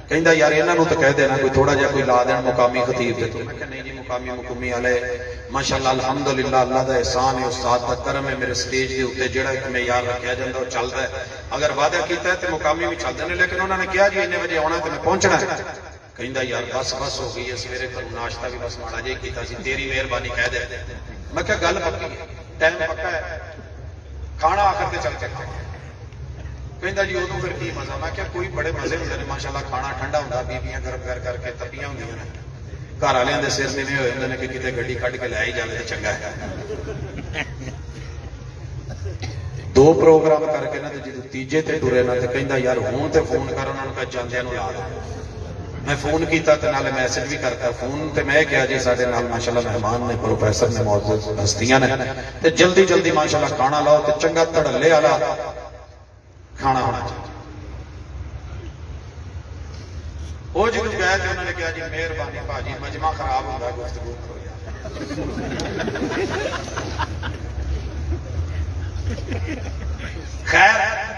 ਕਹਿੰਦਾ ਯਾਰ ਇਹਨਾਂ ਨੂੰ ਤਾਂ ਕਹਿ ਦੇਣਾ ਕੋਈ ਥੋੜਾ ਜਿਹਾ ਕੋਈ ਲਾ ਦੇਣ ਮੁਕਾਮੀ ਖਤੀਬ ਤੇ ਤੂੰ। ਮੈਂ ਕਿਹਾ ਨਹੀਂ ਜੀ ਮੁਕਾਮੀ ਮੁਕਮੀ ਵਾਲੇ ਮਾਸ਼ਾਅੱਲਾ ਅਲਹਮਦੁਲਿਲਾ ਅੱਲਾਹ ਦਾ ਇਹਸਾਨ ਹੈ, ਉਸਤਾਦ ਦਾ ਕਰਮ ਹੈ। ਮੇਰੇ ਸਟੇਜ ਦੇ ਉੱਤੇ ਜਿਹੜਾ ਇੱਕ ਮਿਆਰ ਰੱਖਿਆ ਜਾਂਦਾ ਉਹ ਚੱਲਦਾ ਹੈ। ਅਗਰ ਵਾਅਦਾ ਕੀਤਾ ਤੇ ਮੁਕਾਮੀ ਵੀ ਚੱਲਦੇ ਨੇ, ਲੇਕਿਨ ਉਹਨਾਂ ਨੇ ਕਿਹਾ ਜੀ ਇੰਨੇ ਵਜੇ ਆਉਣਾ ਤੇ ਮੈਂ ਪਹੁੰਚਣਾ। ਕਹਿੰਦਾ ਯਾਰ ਬਸ ਹੋ ਗਈ ਹੈ, ਸਵੇਰੇ ਘਰੋਂ ਨਾਸ਼ਤਾ ਵੀ ਬਸ ਮਾੜਾ ਜਿਹਾ ਕੀਤਾ ਸੀ, ਤੇਰੀ ਮਿਹਰਬਾਨੀ ਕਹਿ ਦੇ। ਮੈਂ ਕਿਹਾ ਗੱਲ ਪੱਕੀ ਹੈ, ਟਾਈਮ ਪੱਕਾ ਹੈ, ਖਾਣਾ ਆਖਰ ਤੇ ਚੱਲ ਕੇ ਕਹਿੰਦਾ ਜੀ ਉਦੋਂ ਫਿਰ ਕੀ ਮਜ਼ਾ। ਮੈਂ ਕਿਹਾ ਕੋਈ ਬੜੇ ਮਜ਼ੇ ਹੁੰਦੇ ਨੇ ਮਾਸ਼ਾਅੱਲਾ, ਖਾਣਾ ਠੰਡਾ ਹੁੰਦਾ, ਬੀਬੀਆਂ ਗਰਮ ਕਰਕੇ ਤੱਪੀਆਂ ਹੁੰਦੀਆਂ ਨੇ, ਘਰ ਵਾਲਿਆਂ ਦੇ ਸਿਰ ਨੀਵੇਂ ਹੋਏ ਹੁੰਦੇ ਨੇ ਕਿ ਕਿਤੇ ਗੱਡੀ ਕੱਢ ਕੇ ਲੈ ਹੀ ਜਾਵੇ ਤੇ ਚੰਗਾ ਹੈ। 2 ਪ੍ਰੋਗਰਾਮ ਕਰਕੇ ਨਾ ਤੇ ਜਦੋਂ ਤੀਜੇ ਤੇ ਟੁਰੇ ਨਾ ਤੇ ਕਹਿੰਦਾ ਯਾਰ ਹੁਣ ਤੇ ਫੋਨ ਕਰ, ਉਹਨਾਂ ਨੂੰ ਕਹ ਜਾਂਦਿਆਂ ਨੂੰ ਲਾ ਦੇ। ਮੈਂ ਫੋਨ ਕੀਤਾ ਤੇ ਨਾਲੇ ਮੈਸੇਜ ਵੀ ਕਰਤਾ। ਫੋਨ ਤੇ ਮੈਂ ਕਿਹਾ ਜੀ ਸਾਡੇ ਨਾਲ ਮਾਸ਼ਾਅੱਲਾ ਮਹਿਮਾਨ ਨੇ, ਪ੍ਰੋਫੈਸਰ ਨੇ, ਮੌਜੂਦ ਹਸਤੀਆਂ ਨੇ, ਤੇ ਜਲਦੀ ਮਾਸ਼ਾਅੱਲਾ ਖਾਣਾ ਲਾਓ ਤੇ ਚੰਗਾ ਧੜੱਲੇ ਵਾਲਾ ਖਾਣਾ ਹੋਣਾ ਚਾਹੀਦਾ। ਉਹ ਜਦੋਂ ਗਏ ਤੇ ਉਹਨਾਂ ਨੇ ਕਿਹਾ ਜੀ ਮਿਹਰਬਾਨੀ ਭਾਜੀ, ਮਜਮਾ ਖਰਾਬ ਹੁੰਦਾ, ਗੁਫ਼ਤਗੂ ਕਰੋ ਯਾਰ। ਖੈਰ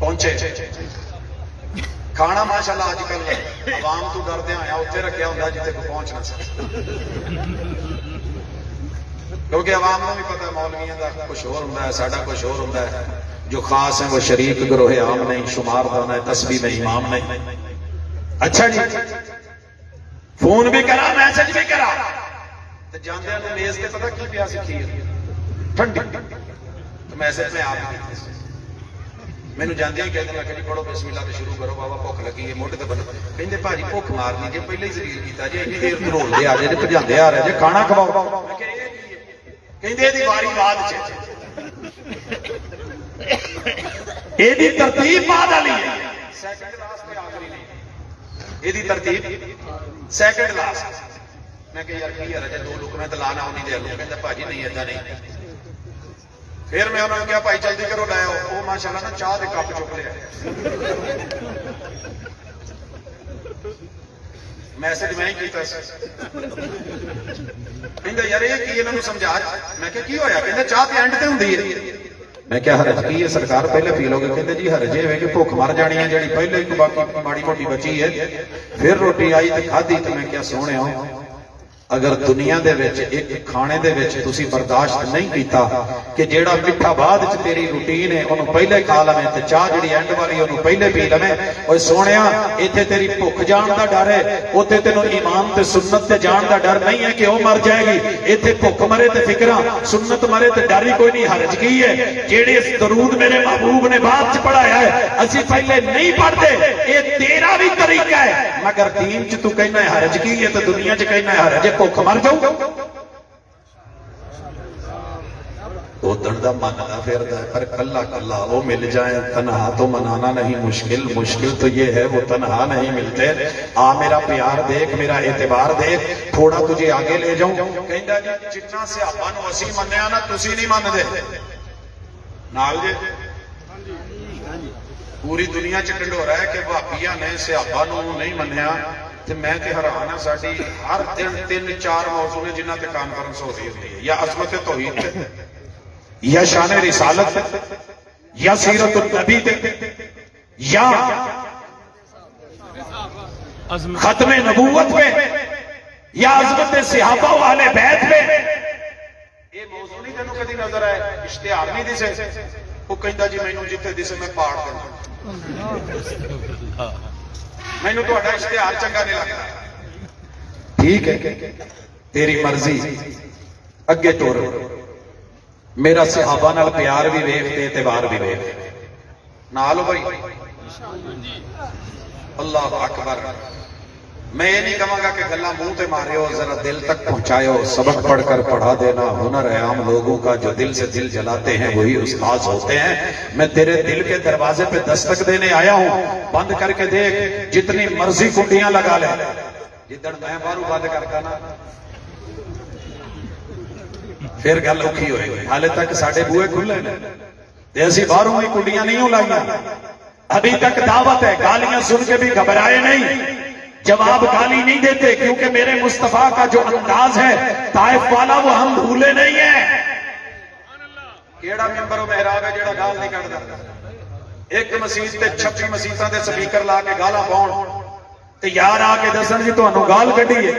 ਪਹੁੰਚੇ। ਖਾਣਾ ਮਾਸ਼ਾਅੱਲਾ ਅੱਜ ਕੱਲ ਆਵਾਮ ਤੋਂ ਡਰਦੇ ਆਇਆ ਉੱਥੇ ਰੱਖਿਆ ਹੁੰਦਾ ਜਿੱਥੇ ਕੋਈ ਪਹੁੰਚ ਨਾ ਸਕੇ, ਕਿਉਂਕਿ ਆਵਾਮ ਨੂੰ ਵੀ ਪਤਾ ਮੌਲਵੀਆਂ ਦਾ ਕੁਛ ਹੋਰ ਹੁੰਦਾ ਹੈ, ਸਾਡਾ ਕੁਛ ਹੋਰ ਹੁੰਦਾ ਹੈ। جو خاص ہیں وہ شریک گروہ عام نہیں، شمار دانا ہے، تسبیح میں امام نہیں۔ اچھا جی فون بھی کرا، میسج بھی کرا، تو جاندے ہیں میز تے پتہ کی پیا سی کھیر ٹھنڈی، تو میسج میں آپ میں نو جاندے ہیں کہتے ہیں کہ جی پڑھو بسم اللہ تو شروع کرو، بابا بھوک لگی ہے، موٹے تے بن کہندے بھاجی بھوک مارنی جے پہلے ہی ذلیل کیتا جی، اتنی دیر تو رول دے آ جے بھجاندے آ رہے جے کھانا کھواؤ۔ میں کہ کہندے دی واری بعد چ یہ ترتیب بعد والی ہے، سیکنڈ لاسٹ تے آخری نہیں، یہ ترتیب سیکنڈ لاسٹ۔ میں کہ یار کی ہے رجے 2 لقمے تے لانا ہونی دے لو، کہندا بھاجی نہیں ایدا نہیں۔ پھر میں انہوں نے کہا بھائی جلدی کرو لے آؤ، وہ ماشاءاللہ نا چاہ دے کپ چک لیا۔ میسج میں ہی کیتا سی، کہندا یار یہ کی انہاں نوں سمجھا۔ میں کہ کی ہویا؟ کہندا چاہ تے اینڈ تے ہوندی ہے۔ میں کیا حرج کی ہے سرکار پہلے پی لو گے؟ کہندے جی حرج یہ ہے کہ بھوک مر جانی ہے جڑی پہلے کو باقی ماڑی موٹی بچی ہے، پھر روٹی آئی تے کھادی۔ تے میں کیا سونے ہوں اگر دنیا دے وچ ایک کھانے دے وچ تسی برداشت نہیں کیتا کہ جیڑا مٹھا بعد وچ تیری روٹین ہے اونوں پہلے کھا لویں تے چاہ جڑی اینڈ والی اونوں پہلے پی لویں، اوے سونیا ایتھے تیری بھوک جان دا ڈر ہے، اوتھے تینوں ایمان تے سنت تے جان دا ڈر نہیں ہے کہ او مر جائے گی۔ ایتھے بھوک مرے تے فکراں، سنت مرے تے ڈر ہی کوئی نہیں۔ حرج کی ہے جیڑے اس درود میرے محبوب نے بعد وچ پڑھایا ہے اسی پہلے نہیں پڑھتے، اے تیرا بھی طریقہ ہے، مگر دین چ تو کہنا ہے حرج کی ہے تے دنیا چ کہنا ہے حرج ہے، بھوک مر جاؤ۔ وہ دردہ مننا پھردا ہے، پر کلا کلا وہ مل جائیں تنہا تو منانا نہیں مشکل، مشکل تو یہ ہے وہ تنہا نہیں ملتے۔ آ میرا پیار دیکھ، میرا اعتبار دیکھ، تھوڑا تجھے آگے لے جاؤں۔ کہندا جی جتنا صحابہ نو اسی منیا نا تسی نہیں من دے نال جے۔ پوری دنیا چ ڈنڈورا ہے کہ وہابیاں نے صحابہ نو نہیں منیا، تے میں تے حیران ہاں ساڈی ہر دن 3-4 موضوع نے جنہاں تے کانفرنس ہو رہی ہوتی ہے، یا عظمت توحید تے، یا شان رسالت تے، یا سیرت النبی تے، یا ختم نبوت پہ، یا عظمت صحابہ و اہل بیت پہ۔ یہ موضوع نہیں تینوں کدی نظر آئے، اشتہار نہیں دسے؟ وہ کہندا جی مینوں جتھے دسے میں پاڑ دینا، مینوں تہاڈا اشتہار چنگا نہیں لگتا۔ ٹھیک ہے تیری مرضی، اگے ٹور۔ میرا صحابہ نال پیار بھی ویکھ تے اعتبار بھی ویکھ نال بھائی۔ اللہ اکبر۔ میں یہ نہیں کہوں گا کہ گلا منہ تے مارے ہو، ذرا دل تک پہنچائے ہو۔ سبق پڑھ کر پڑھا دینا ہنر ہے عام لوگوں کا، جو دل سے دل جلاتے ہیں وہی استاد ہوتے ہیں۔ میں تیرے دل کے دروازے پہ دستک دینے آیا ہوں، بند کر کے دیکھ، جتنی مرضی کنڈیاں لگا لے۔ جدن میں باہروں بند کرتا نا پھر گل اوکھی ہوئے گی۔ حالے تک ساڈے بوئے کھلے نے تے اسی باہروں ہی کنڈیاں نہیں لائیاں، ابھی تک دعوت ہے، گالیاں سن کے بھی گھبرائے نہیں۔ جواب گالی نہیں دیتے، کیونکہ میرے مصطفیٰ کا جو انداز ہے طائف والا وہ ہم بھولے نہیں ہیں۔ کیڑا ممبر و محراب ہے جڑا گال نہیں کرتا؟ ایک مسجد تے 26 مسجداں دے سپیکر لا کے گالاں پاؤن تے یار آ کے دسن جی تانوں گال کڈی ہے،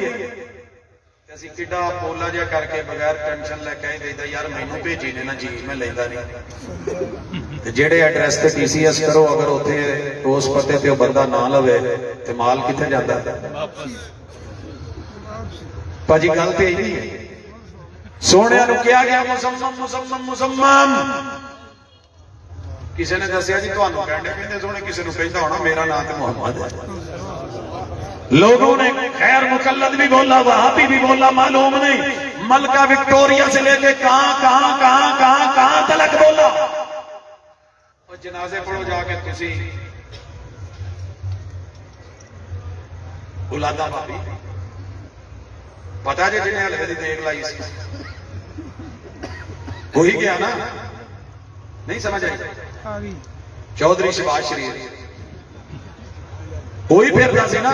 اسی کڈا پولا جہا کر کے بغیر ٹینشن لے کے دیتا یار مینوں بھیجی نے نا جی میں لیندا نہیں۔ تے جڑے ایڈریس تے ٹی سی ایس کرو اگر اوتھے اس پتے تے بندہ نہ لوے تے مال کتنے جاندا ہے؟ پاجی گل تے نہیں ہے۔ سونے نو کیا گیا مزمم مزمم مزمم، کسی نے دسیا جی تانوں کہندے کہندے سونے کسی نو کہندا ہونا میرا نام تے محمد ہے۔ لوگوں نے خیر مقلد بھی بولا، وہابی بھی بولا، معلوم نہیں، ملکہ وکٹوریا سے لے کے کہاں تلک بولا۔ اور جنازے پڑھو جا کے کسی اولادا بھابی پتا جی جنہیں حلوے دی دیکھ لائی سی وہی گیا نا، نہیں سمجھ آئی؟ چودھری شباز شریف وہی پھردا سی نا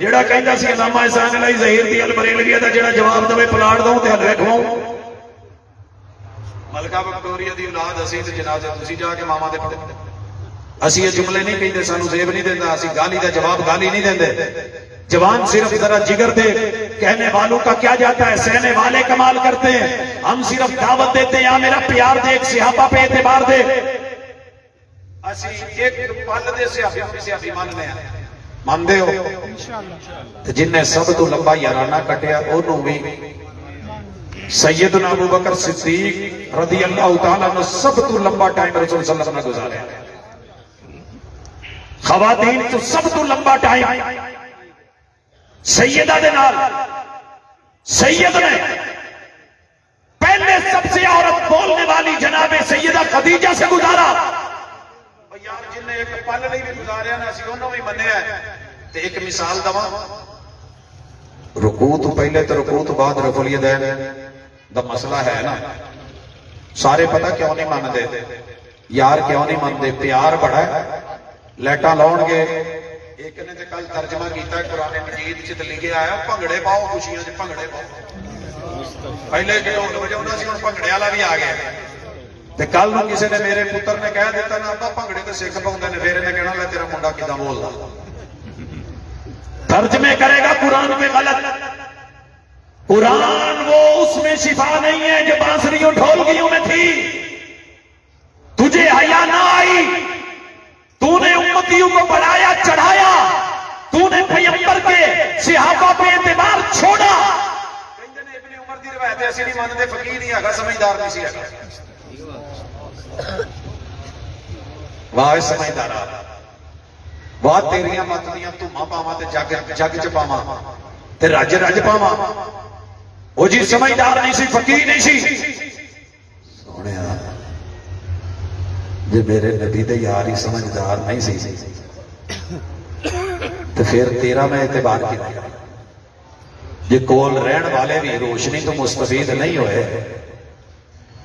جڑا کہندا سی علامہ احسان علی ظہیر دی البریلوی دا جڑا جواب دے پلاٹ دوں تے حلوے کھواؤں۔ ملکہ وکٹوریا دی اولاد اسی تے جنازے تسی جا کے ماما دے پڑھو۔ اسی یہ جملے نہیں کہندے، سانو زیب نہیں دیندا، اسی گالی دا جواب گالی نہیں دیندے۔ جوان صرف ذرا جگر دے، کہنے والوں کا کیا جاتا ہے، سہنے والے کمال کرتے ہیں، ہم صرف دعوت دیتے ہیں، یا میرا پیار دے، ایک صحابہ پہ اعتبار دے۔ اسی ایک پل دے صحابی ماننے ہیں، ماندے ہو؟ جن نے سب تو لمبا یارانہ کٹیا انہوں بھی سیدنا ابوبکر صدیق رضی اللہ تعالیٰ نے سب تو لمبا ٹائم رسول صلی اللہ علیہ وسلم نے گزاریا۔ خواتین تو سب تو لمبا ٹائم سیدہ دے نال، سید نے پہلے سب سے عورت بولنے والی جناب سیدہ خدیجہ سے گزارا۔ یار جن نے ایک پل نہیں بھی گزاریا نا اسی انہوں بھی منیا ہے۔ تے ایک مثال دوا، رکوع تو پہلے تو رکوع تو بعد رفع الیدین دا مسئلہ ہے نا، سارے پتہ کیوں نہیں مانتے یار، کیوں نہیں مانتے؟ پیار بڑا ہے، لیٹاں لاؤن گے۔ ایک نے تے کل ترجمہ کیتا ہے قرآن مجید چ لکھے آیا بھنگڑے پاؤ خوشیاں چ بھنگڑے پاؤ۔ پہلے جو ڈھول وجاؤندا سی ہن بھنگڑے والا بھی آ گیا۔ تے کل نو کسی نے میرے پتر نے کہہ دیتا نا ابا بھنگڑے تے سکھ پاؤندے نے، پھر انہیں کہنا لے تیرا منڈا کیداں بولدا، ترجمے کرے گا قرآن میں غلط۔ قرآن وہ اس میں شفا نہیں ہے جو بانسریوں ڈھولکیوں میں تھی۔ تجھے حیا نہ آئی، تو نے امتیوں کو بڑھایا چڑھایا، تو نے پیغمبر کے صحابہ پہ اعتبار چھوڑا۔ کہندے نے ابن عمر دی روایت ایسی نہیں مانتے، فقیر نہیں ہے، سمجھدار نہیں سی ہے۔ واہ سمجھدارا، واہ تیریاں متنیاں تُماں پاواں تے جگ جگ چ پاواں تے رج رج پاواں۔ وہ جی سمجھدار نہیں سی، فقیر نہیں سی۔ سونیا جے میرے نبی دے یار ہی سمجھدار نہیں سی تو پھر تیرا میں اعتبار کی نہیں؟ جے کول رہن والے بھی روشنی تو مستفید نہیں ہوئے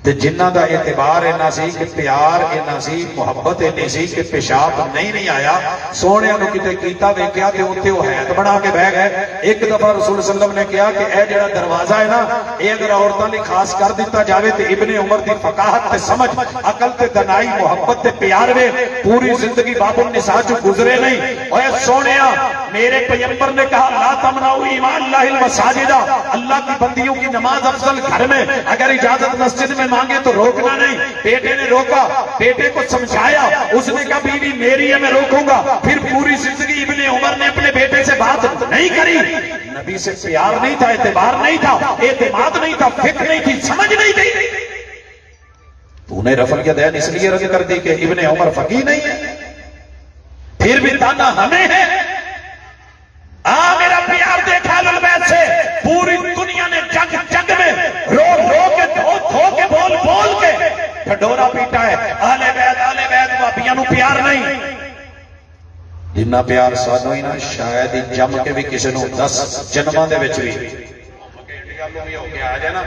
تے جنہ دا اعتبار اینا سی کہ پیار اینا سی، محبت اینا سی کہ پیشاب نہیں آیا، سونے انہوں کتے کیتا ویکیا تے انتے وہ حیات بنا کے بہ گئے۔ ایک دفعہ رسول صلی اللہ علیہ وسلم نے کہا کہ اے جڑا دروازہ ہے نا، اے اگر عورتاں نے خاص کر دیتا جاوے تے ابن عمر دی فقاہت تے سمجھ، عقل تے دنائی، محبت تے پیار وے پوری زندگی باب النساء جو گزرے نہیں۔ اے سونیا میرے پیغمبر نے کہا لا تمنعوا ایمان اللہ المساجد، اللہ کی بندیوں کی نماز افضل گھر میں، اگر اجازت مسجد میں مانگے تو روکنا نہیں۔ بیٹے نے روکا، بیٹے کو سمجھایا، اس نے کہا بیوی میری ہے میں روکوں گا۔ پھر پوری زندگی ابن عمر نے اپنے بیٹے سے بات نہیں کری۔ نبی سے پیار نہیں تھا، اعتبار نہیں تھا، اعتماد نہیں تھا، فکر نہیں تھی، سمجھ نہیں تھی۔ تو نے رفع الیدین اس لیے رد کر دی کہ ابن عمر فقیہ نہیں ہے، پھر بھی تانا ہمیں ہے۔ میرا پیار دیکھا اہل بیت سے، پوری دنیا نے جگ جگ میں رو رو کے دھو کے بول بول کے ڈھڈورا پیٹا ہے۔ اہل بیت وہابیاں نو پیار نہیں، جنہ پیار سانو ہی نا شاید ہی جم کے بھی کسی نو 10 جنماں دے وچ بھی ہو کے آ جائے نا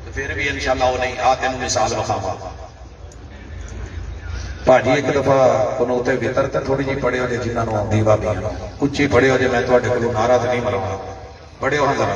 تو پھر بھی انشاءاللہ وہ نہیں۔ آ تینوں مثال بخاواں، ਭਾਜੀ ਇੱਕ ਦਫਾ ਕਨੂਤੇ ਵਿਤਰ ਤੇ ਥੋੜੀ ਜਿਹੀ ਪੜਿਓ ਜੇ ਜਿਨ੍ਹਾਂ ਨੂੰ ਆਉਂਦੀ ਬਾਬੀਆਂ ਉੱਚੀ ਪੜਿਓ ਜੇ, ਮੈਂ ਤੁਹਾਡੇ ਕੋਲੋਂ ਨਾਰਾਜ਼ ਨਹੀਂ ਮਰਾਂਗਾ। ਪੜਿਓ ਹਾਂ ਜ਼ਰਾ,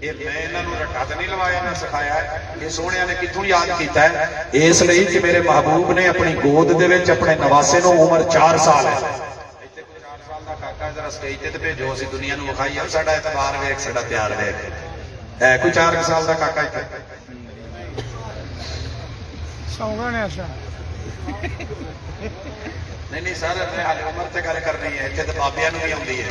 ਇਹ ਮੈਂ ਇਹਨਾਂ ਨੂੰ ਰੱਟਾ ਤੇ ਨਹੀਂ ਲਵਾਇਆ, ਮੈਂ ਸਿਖਾਇਆ ਹੈ। ਇਹ ਸੋਹਣਿਆਂ ਨੇ ਕਿੱਥੋਂ ਯਾਦ ਕੀਤਾ ਹੈ? ਇਸ ਲਈ ਕਿ ਮੇਰੇ ਮਹਿਬੂਬ ਨੇ ਆਪਣੀ ਗੋਦ ਦੇ ਵਿੱਚ ਆਪਣੇ ਨਵਾਸੇ ਨੂੰ ਉਮਰ 4 ਸਾਲ ਹੈ। ਇੱਥੇ ਕੋਈ 4 ਸਾਲ ਦਾ ਕਾਕਾ ਜ਼ਰਾ ਸਟੇਜ ਤੇ ਭੇਜੋ, ਅਸੀਂ ਦੁਨੀਆ ਨੂੰ ਵਿਖਾਈਏ ਸਾਡਾ ਇਤਬਾਰ ਵੇਖ, ਸਾਡਾ ਪਿਆਰ ਵੇਖ। ਹੈ ਕੋਈ 4 ਸਾਲ ਦਾ ਕਾਕਾ ਇੱਥੇ? ਸੌਂਗਾ ਨੇ ਅਸਾਂ ਨਹੀਂ ਸਰ, ਮੈਂ ਹਾਲੇ ਉਮਰ ਤੇ ਗੱਲ ਕਰਨੀ ਹੈ। ਇੱਥੇ ਤਾਂ ਬਾਬਿਆਂ ਨੂੰ ਵੀ ਆਉਂਦੀ ਹੈ,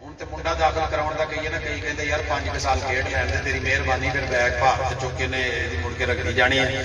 ਹੁਣ ਤੇ ਮੁੰਡਾ ਦਾਖਲ ਕਰਾਉਣ ਦਾ ਕਹੀਏ ਨਾ, ਕਈ ਕਹਿੰਦੇ ਯਾਰ 5 ਸਾਲ ਖੇਡ ਲੈਣ ਦੇ, ਤੇਰੀ ਮਿਹਰਬਾਨੀ, ਫਿਰ ਬੈਗ ਭਾਰਤ ਚੁੱਕ ਕੇ ਨੇ ਇਹਦੀ ਮੁੜ ਕੇ ਰੱਖੀ ਜਾਣੀ ਹੈ,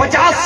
50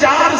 4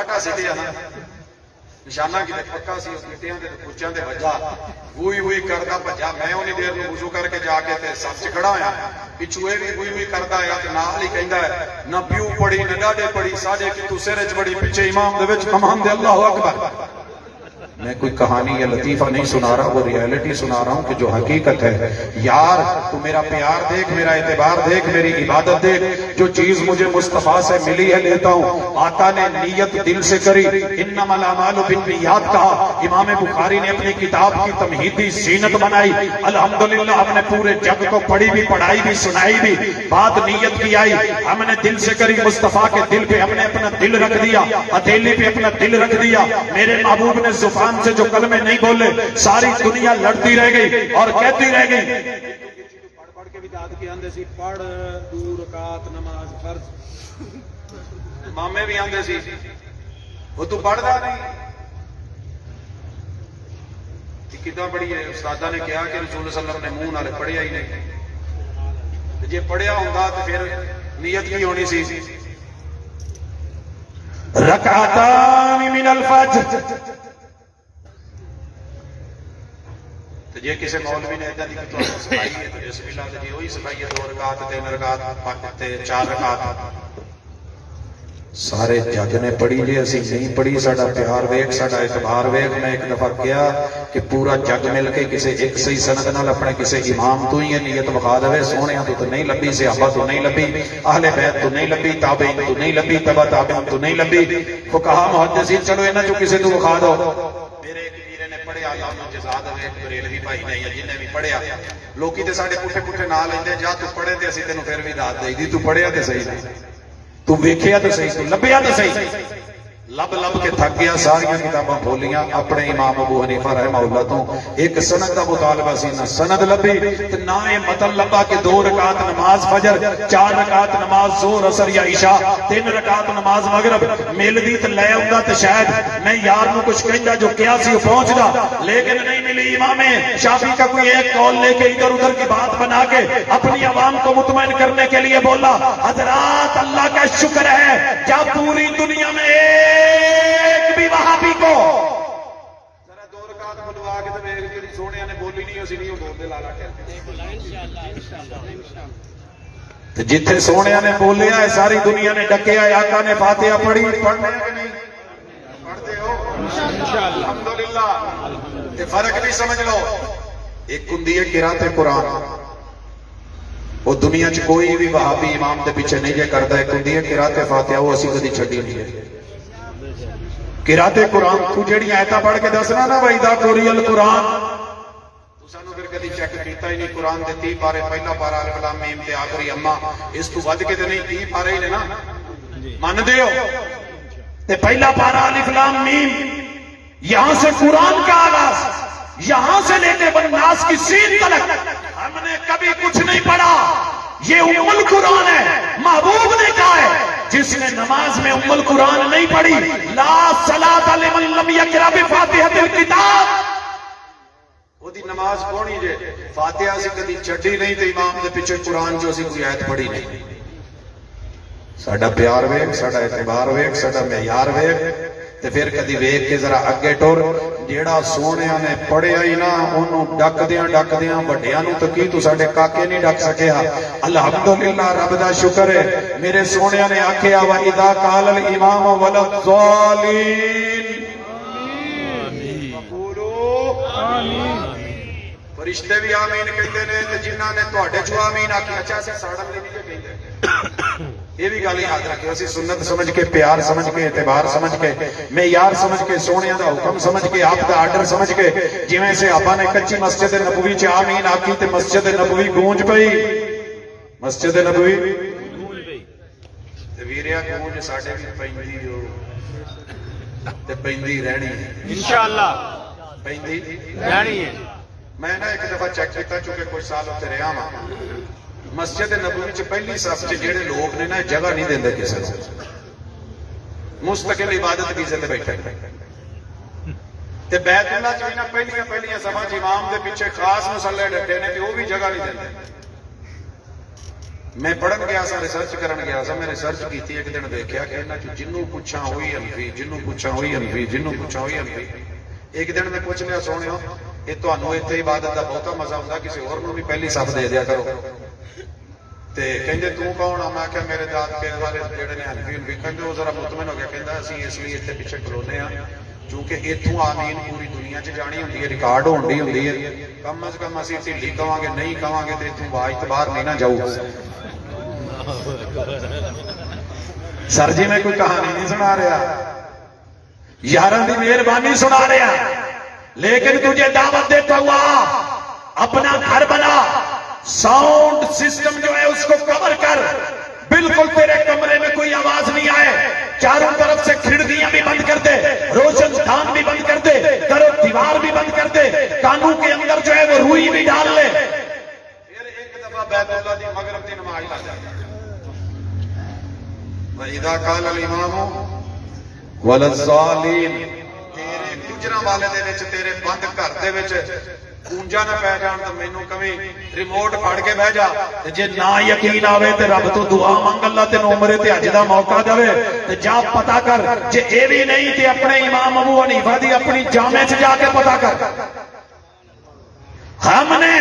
ਆਟਾ ਸਿੱਟਿਆ ਨਾ ਨਿਸ਼ਾਨਾ ਕਿਤੇ ਪੱਕਾ ਸੀ ਉਸ ਮਿੱਟੀਆਂ ਦੇ ਕੁੱਚਿਆਂ ਦੇ ਵੱਜਾ ਵੂਈ ਕਰਦਾ ਭੱਜਾ ਮੈਂ ਉਹਨੀ ਦੇਰ ਨੂੰ ਵੁਜ਼ੂ ਕਰਕੇ ਜਾ ਕੇ ਤੇ ਸੱਚ ਖੜਾ ਹੋਇਆ ਪਿੱਛੂ ਇਹ ਵੀ ਵੂਈ ਕਰਦਾ ਆ ਤੇ ਨਾਲ ਹੀ ਕਹਿੰਦਾ ਨਾ ਪਿਓ ਪੜੀ ਨਾ ਡਾਡੇ ਪੜੀ ਸਾਡੇ ਕਿ ਤੂੰ ਸਿਰ 'ਚ ਬੜੀ ਪਿੱਛੇ ਇਮਾਮ ਦੇ ਵਿੱਚ ਇਮਾਮ ਦੇ ਅੱਲਾਹੁ ਅਕਬਰ میں کوئی کہانی یا لطیفہ نہیں سنا رہا وہ ریالٹی سنا رہا ہوں کہ جو حقیقت ہے یار تو میرا پیار دیکھ میرا اعتبار دیکھ میری عبادت دیکھ جو چیز مجھے مصطفیٰ سے ملی ہے لیتا ہوں آقا نے نیت دل سے کری انما الاعمال بالنیات کہا امام بخاری نے اپنی کتاب کی تمہیدی زینت بنائی الحمدللہ ہم نے پورے جگ کو پڑھی بھی پڑھائی بھی سنائی بھی بات نیت کی آئی ہم نے دل سے کری مصطفیٰ کے دل پہ ہم نے اپنا دل رکھ دیا ہتھیلی پہ اپنا دل رکھ دیا میرے محبوب نے زبان سے جو کلمے نہیں بولے ساری دنیا لڑتی رہ گئی اور کہتی رہ گئی پڑھ کے بھی داد کے آندے سی پڑھ 2 رکعت نماز فرض مامے بھی آندے سی وہ تو پڑھدا نہیں کتنا پڑھی ہے استادہ نے کہا کہ رسول صلی اللہ علیہ وسلم نے منہ نال پڑھیا ہی نہیں جے پڑھیا ہوندا تے پھر نیت کی ہونی سی رکعتان من الفجر تو جے کسی مولوی نے ادھر کی صفائی ہے تو بسم اللہ تے جی وہی صفائی ہے 2 رکعت 3 رکعت تے 4 رکعت سارے جگ نے پڑھی جی اسی نہیں پڑھی ساڈا پیار ویکھ ساڈا اعتبار ویکھ میں ایک دفعہ کیا کہ پورا جگ مل کے کسی ایک صحیح سند نال اپنے کسی امام تو ہی نیت وکھا دے سونیاں تو نہیں لبھی صحابہ تو نہیں لبھی اہل بیت تو نہیں لبھی تابعین تو نہیں لبھی تبع تابعین تو نہیں لبھی فقہا محدثین چلو انہاں جو کسی تو وکھا دو میرے ایک ویرے نے پڑھیا اللہ نو جزا دے بریلوی بھائی نے جن نے بھی پڑھیا لوکی تے ساڈے پٹھے پٹھے نال لیندے جا تو پڑھے تے اسی تینوں پھر بھی داد دئی دی تو پڑھیا تے صحیح نہیں تو ویکھیا تو صحیح تو لبیا تو صحیح لب لب کے تھک گیا ساریاں کتاباں بولیاں اپنے امام ابو حنیفہ رحمہ اللہ تو ایک سند کا مطالبہ سی نہ سند لبی تے نہ یہ مطلب لبا کہ 2 رکعت نماز فجر 4 رکعت نماز ظہر عصر یا عشاء 3 رکعت نماز مغرب مل دی تے لے اوندا تے شاید میں یار نو کچھ کہندا جو کیا سی پہنچدا لیکن نہیں ملی امام شافعی کا کوئی ایک قول لے کے ادھر ادھر کی بات بنا کے اپنی عوام کو مطمئن کرنے کے لیے بولا حضرات اللہ کا شکر ہے جب پوری دنیا میں ایک بھی وہابی کو ذرا 2 رکعت بلوا کے تے ویکھ جڑی سونیاں نے بولی نہیں اسی نہیں بول دے لالا تے جتھے سونیاں نے بولیا ہے ساری دنیا نے ڈکیا ہے آقا نے فاتحہ پڑھی پڑھنا ہے کہ نہیں پڑھتے ہو انشاءاللہ الحمدللہ تے فرق بھی سمجھ لو ایک ہندی ہے قرات قرآن وہ دنیا چ کوئی بھی وہابی امام دے پیچھے نہیں جے کردا ایک ہندی ہے قرات فاتحہ وہ اسی کدی چھڈی نہیں ہے قرات قرآن تو جڑی آیتاں پڑھ کے دسنا نا وَإِذَا قُرِئَ الْقُرْآنُ تو سانو پھر کدی چیک کیتا ہی نہیں قرآن دے 30 پارے پہلا پارا الف لام میم تے آخری اما اس تو ود کے تے نہیں 30 پارے ہی نے نا مان دے ہو تے پہلا پارا الف لام میم یہاں سے قرآن کا آغاز یہاں سے لے کے والناس کی سین تلک ہم نے کبھی کچھ نہیں پڑھا یہ ام القرآن ہے محبوب نے کہا ہے جس نے نماز میں ام القرآن نہیں پڑھی لا صلاۃ لمن لم یقرأ بفاتحۃ الکتاب وہ دی نماز پڑھنی جے فاتحہ سے کدی چھڈی نہیں تے امام دے پیچھے قرآن جو سی کوئی آیت پڑھی نہیں ساڈا پیار ویکھ ساڈا اعتبار ویکھ ساڈا معیار ویکھ تے پھر کدی ویکھ کے ذرا اگے ٹر جیڑا سونیاں نے پڑھیا ہی نہ اونوں ڈکدیاں وڈیاں نوں تکی تو ساڈے کاکے نہیں ڈک سکیا الحمدللہ رب دا شکر ہے میرے سونیاں نے آکھیا وَإِذَا قَالَ الْإِمَامُ وَلَا الضَّالِّينَ فرشتے بھی آمین کہتے ہیں تے جنہاں نے تواڈے چوں آمین آکھی اچھا سی ساڑن دے نہیں کہندے یہ بھی گل یاد رکھو اسی سنت سمجھ کے پیار سمجھ کے اعتبار سمجھ کے معیار سمجھ کے سونے دا حکم سمجھ کے آپ دا آرڈر سمجھ کے جویں سے آپا نے کچی مسجد نبوی چ آمین آکھی تے مسجد نبوی گونج پئی مسجد نبوی گونج پئی تے ویریا گونج ساڈے وچ پیندی ہو تے پیندی رہنی ہے انشاءاللہ پیندی رہنی ہے میں نے ایک دفعہ چیک کیتا چونکہ کچھ سال اتنے رہا ہاں مسجد نبوی چ پہلی صف چ جڑے لوگ نے نا جگہ نہیں دیندے کسے کو مستقل عبادت ویزے تے بیٹھے تے بیت اللہ چ نا پہلیاں صفاں چ امام دے پیچھے خاص مصلی ڈٹے نے تے وہ بھی جگہ نہیں دیندے میں پڑھن گیا سا ریسرچ کرن گیا سا میں ریسرچ کیتی ایک دن دیکھیا کہ انہاں چ جنوں پوچھاں ہوئی حنفی جنوں پوچھاں ہوئی حنفی جنوں پوچھاں ہوئی حنفی ایک دن میں پوچھ لیا سونیو یہ تانوں ایتھے عبادت دا بہتا مزہ ہوندا کسی اور نوں بھی پہلی صف دے دیا کرو تے کہندے تو کون آ میں کہ میرے داد کے والے جڑے نے حنفی بھی کہندے وہ ذرا مطمئن ہو گیا کہندا اسی اس لیے ایتھے پیچھے کھلونے ہاں کیونکہ ایتھوں آمین پوری دنیا چ جانی ہوندی ہے ریکارڈ ہونی ہوندی ہے کم از کم اسی ڈھیلی کہاں گے نہیں کہاں گے تے ایتھوں آواز تے باہر نہیں نہ جاؤ سر جی میں کوئی کہانی نہیں سنا رہا یاراں دی مہربانی سنا رہا لیکن تجھے دعوت دیتا ہوا اپنا گھر بنا ساؤنڈ سسٹم جو ہے اس کو کور کر بالکل تیرے کمرے میں کوئی آواز نہیں آئے چاروں طرف سے کھڑکیاں بھی بند کر دے روشن دان بھی بند کر دے کرو دیوار بھی بند کر دے کانوں کے اندر جو ہے وہ روئی بھی ڈال لے پھر ایک دفعہ بیت اللہ دی مغرب دی نماز پڑھ جا وَإِذَا قَالَ الْإِمَامُ وَلَلضَّالِّينَ تیرے گجراں والے دے وچ تیرے بند گھر دے وچ گونجا نہ پہ جان تو مینوں کہیں ریموٹ پھڑ کے بہ جا تے جے نہ یقین آوے تے رب تو دعا منگ اللہ تینوں عمرے تے حج دا موقع دے تے جا پتہ کر جے اے وی نہیں تے اپنے امام ابو حنیفہ دی اپنی جامع چ جا کے پتہ کر ہم نے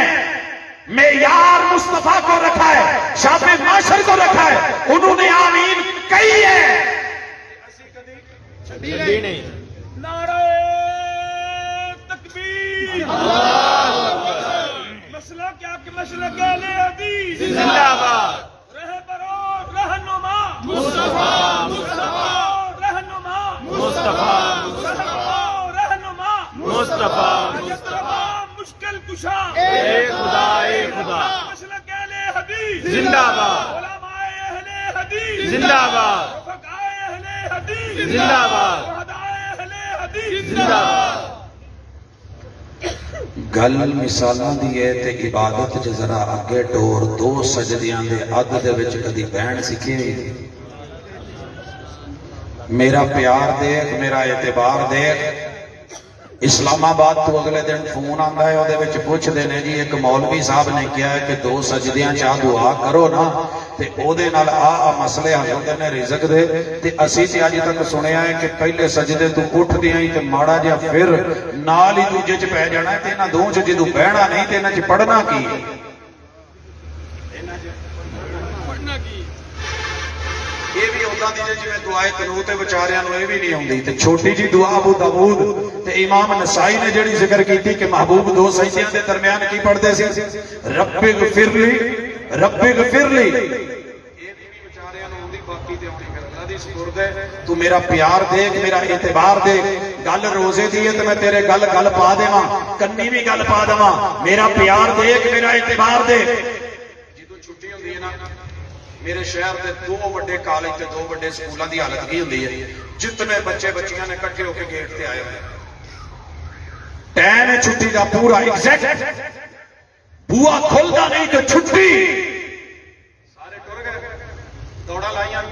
معیار مصطفیٰ کو رکھا ہے شافع معاشر کو رکھا ہے انہوں نے آمین کہی ہے نعرہ تکبیر مسئلہ کیا کہ مسئلہ اہل حدیث زندہ باد رہبر رہنما مصطفیٰ مصطفیٰ رہنما مصطفیٰ مصطفیٰ رہنما مصطفیٰ مشکل کشا اے خدا مسئلہ اہل حدیث زندہ باد علماء اہل حدیث زندہ باد فقہاء اہل حدیث زندہ باد گل مثالاں دی ہے تے عبادت چ ذرا اگے ٹور دو سجدیاں دے عد دے وچ کدی بہن سکھی میرا پیار دیکھ میرا اعتبار دیکھ اسلام آباد تو اگلے دن فون آندا ہے اودے وچ پوچھ دے نے جی ایک مولوی صاحب نے کیا ہے کہ دو سجدیاں چا دعا کرو نا تے اودے نال آ مسئلے حل ہوندے نے رزق دے تے اسی تے اج تک سنیا ہے کہ پہلے سجدے تو اٹھ دیاں تے ماڑا جا پھر نال ہی دوجے چ پہ جانا ہے تے انہاں دو چ جدوں بہنا نہیں تے انہاں چ پڑھنا کی ہے یہ بھی ہوتا دی جی میں دعائے قنوت بیچاریاں نوں یہ بھی نہیں ہوندی تے چھوٹی جی دعا ابو داؤد تے امام نسائی نے جڑی ذکر کیتی کہ محبوب دو سجدیاں دے درمیان کی پڑھدے سی رب اغفر لی رب اغفر لی یہ بھی بیچاریاں نوں ہوندی باقی تے اپنی اللہ دی سپرد ہے تو میرا پیار دیکھ میرا اعتبار دیکھ گل روزے دی ہے تے میں تیرے گل گل پا دیواں کنی بھی گل پا دیواں میرا پیار دیکھ میرا اعتبار دیکھ جدوں چھٹی ہوندی ہے نا میرے شہر دے دو بڑے کالج تے دو بڑے سکولاں دی حالت کی ہوندی ہے جتنے بچے بچیاں نے اکٹھے ہو کے گیٹ تے آئے ہوئے ٹائم ہے چھٹی دا پورا ایگزیکٹ بوا کھلدا نہیں تے چھٹی سارے ٹر گئے دوڑا لائیاں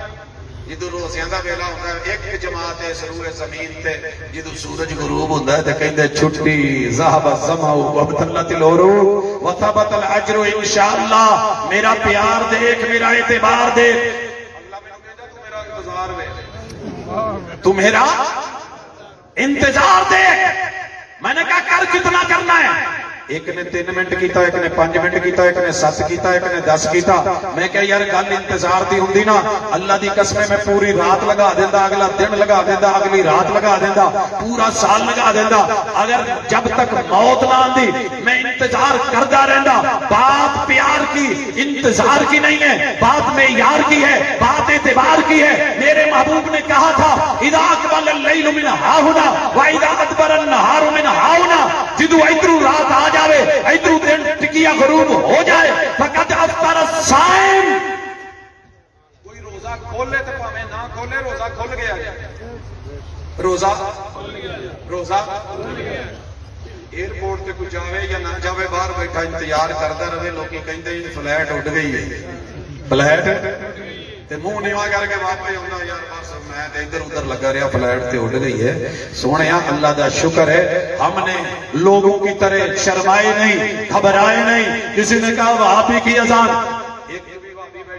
جدوں روزیاں دا ویلا ہوندا ہے ایک جماعت ہے سروے زمین تے جدوں سورج غروب ہوندا ہے تے کہندے چھٹی ذهب الظمأ وابتلت العروق وثبت الاجر انشاءاللہ میرا پیار دیکھ میرا اعتبار دیکھ اللہ مینوں کہندا تو میرا انتظار وے تو میرا انتظار دیکھ میں نے کہا کر کتنا کرنا ہے ایک نے 3 منٹ کیتا ایک نے 5 منٹ کیتا ایک نے 7 کیتا ایک نے 10 کیتا میں کہا یار گل انتظار دی ہوندی نا اللہ دی قسم میں پوری رات لگا دیندا اگلا دن لگا دیندا اگلی رات لگا دیندا پورا سال لگا دیندا اگر جب تک موت نہ آندی میں انتظار کردا رہندا بات پیار کی انتظار کی نہیں ہے بات معیار کی ہے بات اعتبار کی ہے میرے محبوب نے کہا تھا اذا اقبل الليل من ها هنا واذا ادبر النهار من ها هنا جدوں ادھروں رات آ جاوے ادھروں دن ٹکیا غروب ہو جائے فقط افطر الصائم کوئی روزہ کھولے تے پاویں نہ کھولے روزہ کھل گیا روزہ ایئرپورٹ تے کوئی جاوے یا نہ جاوے باہر بیٹھا انتظار کردا رہے لوکی کہندے فلائٹ اڈ گئی ہے فلائٹ تے منہ نیوا کر کے واپس آندا یار بس میں تے ادھر ادھر لگا رہا فلائٹ تے اڑ گئی ہے سونیا اللہ دا شکر ہے ہم نے لوگوں کی طرح شرمائے نہیں گھبرائے نہیں کسی نے کہا وہابی کی اذان ایک بھی وہابی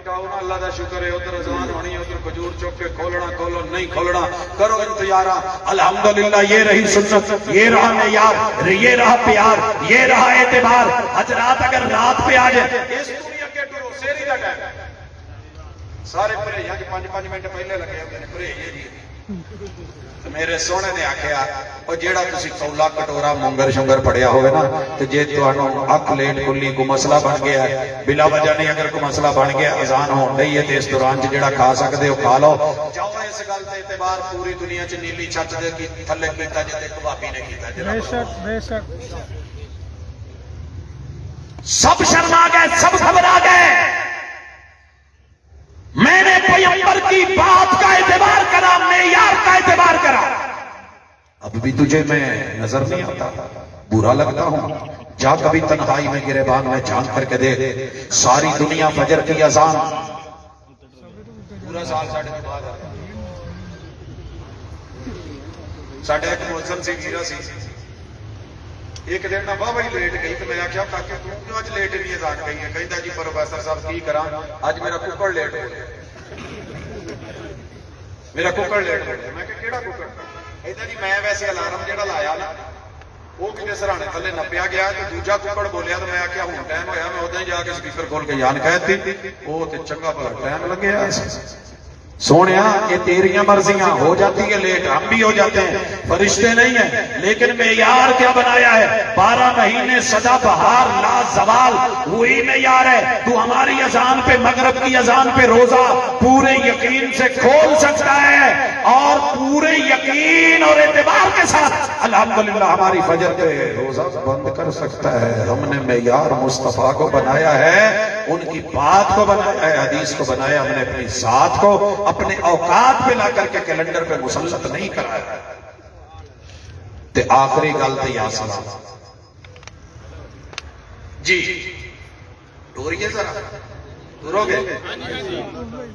اللہ کا شکر ہے ادھر اذان ہونی ادھر کھجور چوک کے کھولنا کھولو نہیں کھولنا کرو انتظار الحمدللہ یہ رہی سنت یہ رہا معیار یہ رہا پیار یہ رہا اعتبار حضرات اگر رات پہ آ جائے اس دنیا کے ٹرو سیری کا ٹائم سارے پرہیزاں 5 منٹ پہلے لگے ہوتے ہیں پرہیز جی میرے سونے نے آخیا وہ جیڑا تسی کولا کٹورا مونگر شنگر پڑیا ہوئے نا تو جے تانوں اک لیٹ کلی کو مسئلہ بن گیا ہے بلا وجہ نہیں اگر کوئی مسئلہ بن گیا اذان ہون رہی ہے تے اس دوران جیڑا کھا سکدے ہو کھا لو جاؤ اس گل تے اعتبار پوری دنیا چ نیلی چھت دے کی تھلے کیتا جے تے کبابی نے کیتا جے بے شک بے شک سب شرما گئے سب گھبرا گئے میں نے پیغمبر کی بات کا اعتبار کرا معیار کا اعتبار کرا اب بھی تجھے میں نظر نہیں آتا برا لگتا ہوں جا کبھی تنہائی میں گریبان میں جھانک کر کے دے ساری دنیا فجر کی اذان پورا سال ساڑھے کے بعد ساڑھے ایک موسم سے گیرا سی ایک دن نہ بابا ہی لیٹ گئی تو میں آخیا کاکے تو کیوں آج لیٹ بھی اذان گئی ہے کہتا جی پروفیسر صاحب کی کرا آج میرا ککڑ لیٹ ہو گیا میرا ککڑ لیٹ ہو گیا میں کہ کیڑا ککڑ کہتا جی میں ویسے الارم جہاں لایا نا وہ کسی سرانے تھلے نپیا گیا تو دوجا ککڑ بولیا تو میں آخیا ہوں ٹائم ہویا میں ادھر جا کے سپیکر کھول کے جان کہتی وہ تو چنگا پر ٹائم لگیا سونیا یہ تیریاں مرضیاں ہو جاتی ہے لیٹ ہم بھی ہو جاتے ہیں فرشتے نہیں ہیں لیکن معیار کیا بنایا ہے 12 مہینے سدا بہار لا زوال وہی معیار ہے تو ہماری اذان پہ مغرب کی اذان پہ روزہ پورے یقین سے کھول سکتا ہے اور پورے یقین اور اعتبار کے ساتھ الحمدللہ ہماری فجر پہ روزہ بند کر سکتا ہے ہم نے معیار مصطفیٰ کو بنایا ہے ان کی بات کو بنایا ہے حدیث کو بنایا ہم نے اپنی ذات کو اپنے اوقات پہ لا کر کے کیلنڈر پہ مسلط نہیں کرایا تے آخری گل تے یا سلام جی ڈوریے ذرا ڈرو گے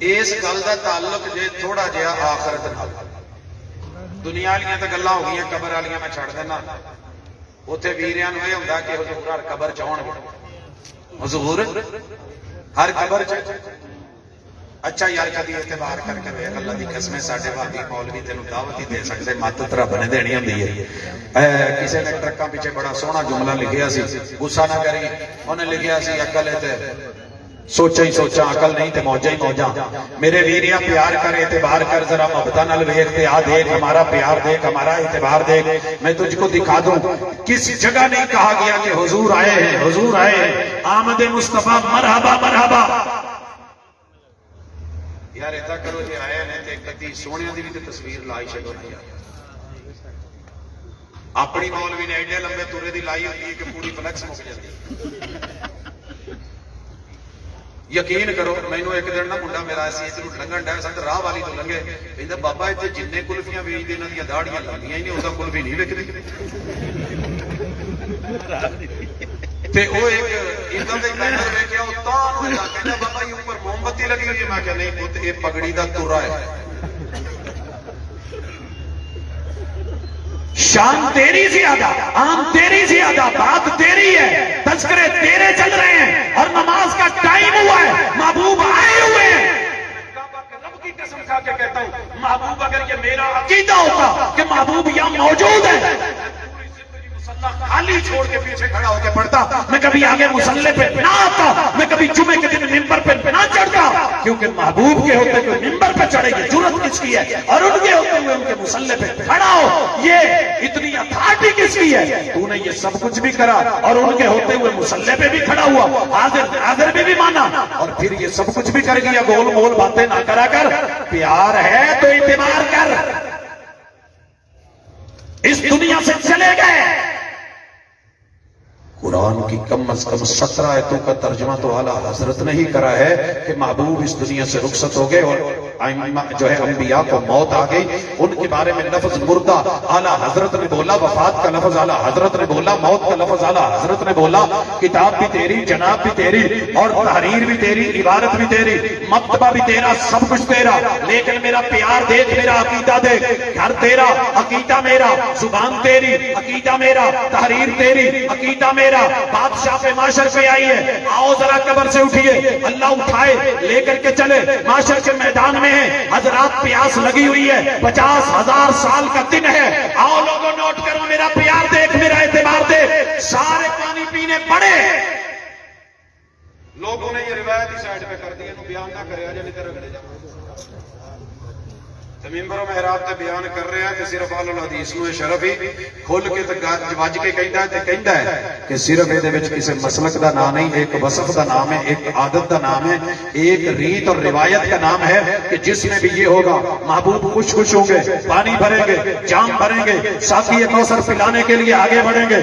اس گل دا تعلق جے تھوڑا جہا آخرت نال دنیا والیاں تے گلاں ہو گئیاں قبر والیاں میں چھڑ دینا اوتھے ویریاں نوں اے ہوندا کہ حضور ہر قبر چ آؤن گے حضور ہر قبر چ اچھا یار کدی اعتبار کر کے ویکھ اللہ دی قسم ساڈے بھابی مولوی تینوں دعوت ہی دے سکدے مت ترا بنے دینی ہوندی ہے کسی نے ٹرکاں پیچھے بڑا سوہنا جملہ لکھیا سی غصہ نہ کری انہیں لکھیا سی عقل ہے تے سوچا ہی سوچا عقل نہیں تے موجاں ہی موجاں میرے ویریاں پیار کر اعتبار کر ذرا محبتاں نال ویکھ تے آ دیکھ ہمارا پیار دیکھ ہمارا اعتبار دیکھ میں تجھ کو دکھا دوں کس جگہ نہیں کہا گیا کہ حضور آئے ہیں حضور آئے ہیں آمد مصطفیٰ مرحبا مرحبا یار ایسا کرو جی آئے ہیں کدی سونے دی بھی تصویر لائی چلو نا یار اپنی مولوی نے ایڈے لمبے تورے دی لائی ہوتی ہے کہ پوری فلیکس مک جاتی یقین کرو مینو ایک دن نہ منڈا میرا سی ادھر لنگن ڈیا سن راہ والی تو لنگے کہتا بابا اتنے جن کلفیاں ویچتے انہوں دیا داڑیاں لگیاں ہی نہیں ہوتا کلفی نہیں وکتی وہ ایک ادھر دے بینر ویکھیا او تاں نو کہندا بابا یہ اوپر موم بتی لگی ہوئی ہے میں کہ نہیں پت یہ پگڑی دا تورا ہے شان تیری زیادہ عام تیری زیادہ بات تیری ہے تذکرے تیرے چل رہے ہیں اور نماز کا ٹائم ہوا ہے محبوب آئے ہوئے ہیں رب کی قسم کھا کے کہتا ہوں محبوب اگر یہ میرا عقیدہ ہوتا کہ محبوب یہاں موجود ہے خالی چھوڑ کے پیچھے کھڑا ہو کے پڑھتا میں کبھی آگے مسلح پہ نہ آتا میں کبھی جمعے کے دن ممبر پہ نہ چڑھتا کیونکہ محبوب کے ہوتے ہوئے ممبر پہ چڑھے گی جرت کس کی ہے اور ان کے ہوتے ہوئے ان کے مسلح پہ کھڑا ہو یہ اتنی اتھارٹی کس کی ہے تو نے یہ سب کچھ بھی کرا اور ان کے ہوتے ہوئے مسلح پہ بھی کھڑا ہوا حاضر میں بھی مانا اور پھر یہ سب کچھ بھی کر گیا گول مول باتیں نہ کرا کر پیار ہے تو اعتبار کر اس دنیا سے چلے گئے قرآن کی کم از کم 17 آیتوں کا ترجمہ تو اعلیٰ حضرت نے ہی کرا ہے کہ محبوب اس دنیا سے رخصت ہو گئے اور جو ہے انبیاء کو موت آ گئی، ان کے بارے میں لفظ مردہ اعلیٰ حضرت نے بولا، وفات کا لفظ اعلیٰ حضرت نے بولا، موت کا لفظ اعلیٰ حضرت نے بولا۔ کتاب بھی تیری، جناب بھی تیری، اور تحریر بھی تیری، عبارت بھی تیری، مکتبہ بھی تیرا، سب کچھ تیرا، لیکن میرا پیار دیکھ، میرا عقیدہ دیکھ، گھر تیرا، عقیدہ میرا، زبان تیری، عقیدہ میرا، تحریر تیری، عقیدہ میرا۔ بادشاہ پہ معاشر پہ آئی ہے، آؤ ذرا قبر سے اٹھیے، اللہ اٹھائے لے کر کے چلے، معاشر کے میدان میں ہے، حضرات پیاس لگی ہوئی ہے، 50,000 سال کا دن ہے، آؤ لوگوں نوٹ کرو، میرا پیار دیکھ، میرا اعتبار دیکھ، سارے پانی پینے پڑے۔ لوگوں نے یہ روایت ہی سائڈ پہ کر دی، انہوں بیان نہ کرے آجا نہیں رکھ دے جا ممبر و محراب تے بیان کر رہے ہیں کہ صرف آل الحدیث نو شرف ہی کھل کے وج کے کہندا ہے کہ صرف یہ وچ کسی مسلک دا نام نہیں، ایک وصف دا نام ہے، ایک عادت دا نام ہے، ایک ریت اور روایت کا نام ہے کہ جس میں بھی یہ ہوگا محبوب خوش خوش ہوں گے، پانی بھریں گے، جام بھریں گے، ساقی کوثر پلانے کے لیے آگے بڑھیں گے،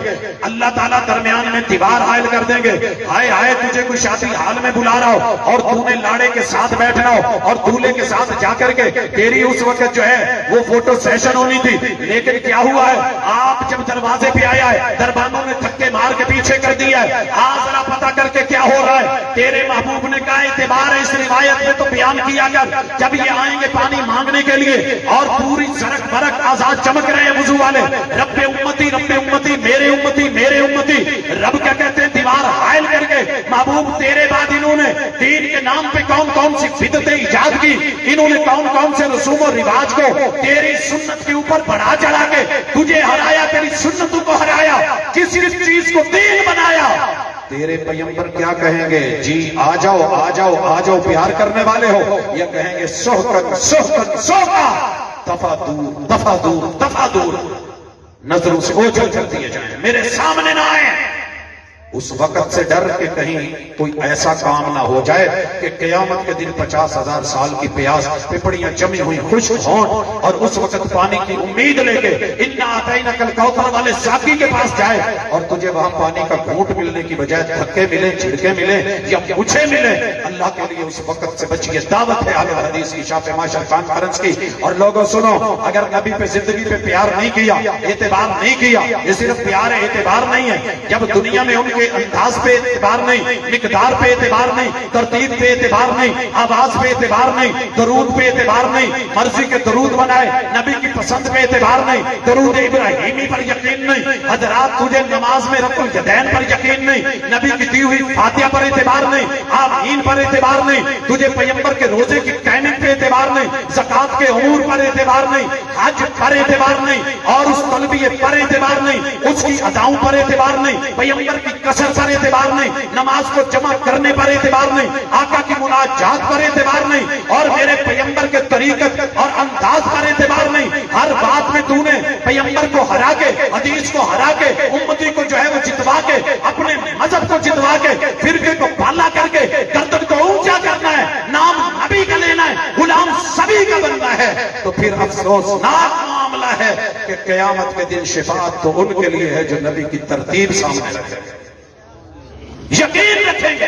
اللہ تعالیٰ درمیان میں دیوار حائل کر دیں گے۔ ہائے ہائے تجھے کوئی شادی حال میں بلا رہا ہو اور تو نے لاڑے کے ساتھ بیٹھنا ہو اور دولہے کے ساتھ جا کر کے تیری اس وقت جو ہے وہ فوٹو سیشن ہونی تھی، لیکن کیا ہوا ہے، آپ جب دروازے پہ آیا ہے دربانوں نے دھکے مار کے پیچھے کر دیا ہے، ذرا پتہ کر کے کیا ہو رہا ہے۔ تیرے محبوب نے کہا اعتبار ہے اس روایت میں تو بیان کیا کر، جب یہ آئیں گے پانی مانگنے کے لیے اور پوری سڑک برق آزاد چمک رہے ہیں وضو والے، رب امتی رب امتی، میرے امتی میرے امتی، رب کیا کہتے ہیں دیوار حائل کر کے، محبوب تیرے بعد انہوں نے دین کے نام پہ کون کون سی بدعتیں ایجاد کی، انہوں نے کون کون سے رسوم و رواج کو تیری سنت کے اوپر بڑھا چڑھا کے تجھے ہرایا، تیری سنتوں کو ہرایا، کسی چیز کو دین بنایا۔ تیرے پیغمبر کیا کہیں گے؟ جی آ جاؤ آ جاؤ آ جاؤ، پیار کرنے والے ہو، یا کہیں گے سوکن سوکن سوکا، دفع دور دفع دور دفع دور، نظروں سے اوجھل کر دیے جائیں، میرے سامنے نہ آئیں۔ اس وقت سے ڈر کے کہیں کوئی ایسا کام نہ ہو جائے کہ قیامت کے دن 50,000 سال کی پیاس، پپڑیاں جمی ہوئی خشک ہوں اور اس وقت پانی کی امید لے کے انا اعطیناک الکوثر والے ساقی کے پاس جائے اور تجھے وہاں پانی کا گھونٹ ملنے کی بجائے دھکے ملے، جھڑکے ملے یا مجھے ملے۔ اللہ کے لیے اس وقت سے بچیے، دعوت ہے اہل حدیث کی، شاف معاشر کانفرنس کی۔ اور لوگوں سنو، اگر نبی پہ زندگی پہ پیار نہیں کیا، اعتبار نہیں کیا، یہ صرف پیار ہے، اعتبار نہیں ہے۔ جب دنیا میں ان کے انداز پہ اعتبار نہیں، مقدار پہ اعتبار نہیں، ترتیب پہ اعتبار نہیں، آواز پہ اعتبار نہیں، درود پہ اعتبار نہیں، مرضی کے درود بنائے، نبی کی پسند پہ اعتبار نہیں، درود ابراہیمی پر یقین نہیں، حضرات تجھے نماز میں رفع الیدین پر یقین نہیں، نبی کی دی ہوئی فاتحہ پر اعتبار نہیں، آمین پر اعتبار نہیں، تجھے پیغمبر کے روزے کی ٹائمنگ پہ اعتبار نہیں، زکات کے امور پر اعتبار نہیں، حج پر اعتبار نہیں، اور اس تلبیہ پر اعتبار نہیں، اس کی اداؤں پر اعتبار نہیں، پیغمبر کی کثر پر اعتبار نہیں، نماز کو جمع کرنے پر اعتبار نہیں، آقا کی مناجات پر اعتبار نہیں، اور میرے پیغمبر کے طریقت اور انداز پر اعتبار نہیں۔ ہر بات میں تو نے پیغمبر کو ہرا کے، حدیث کو ہرا کے، امتی کو جو ہے وہ جتوا کے، اپنے مذہب کو جتوا کے، فرقے کو پالا کر کے گردن کو اونچا کرنا ہے، نام نبی کا لینا ہے، غلام سبھی کا بننا ہے، تو پھر افسوسناک معاملہ ہے کہ قیامت کے دن شفاعت تو ان کے لیے ہے جو نبی کی ترتیب سامنے رکھیں گے، یقین رکھیں گے،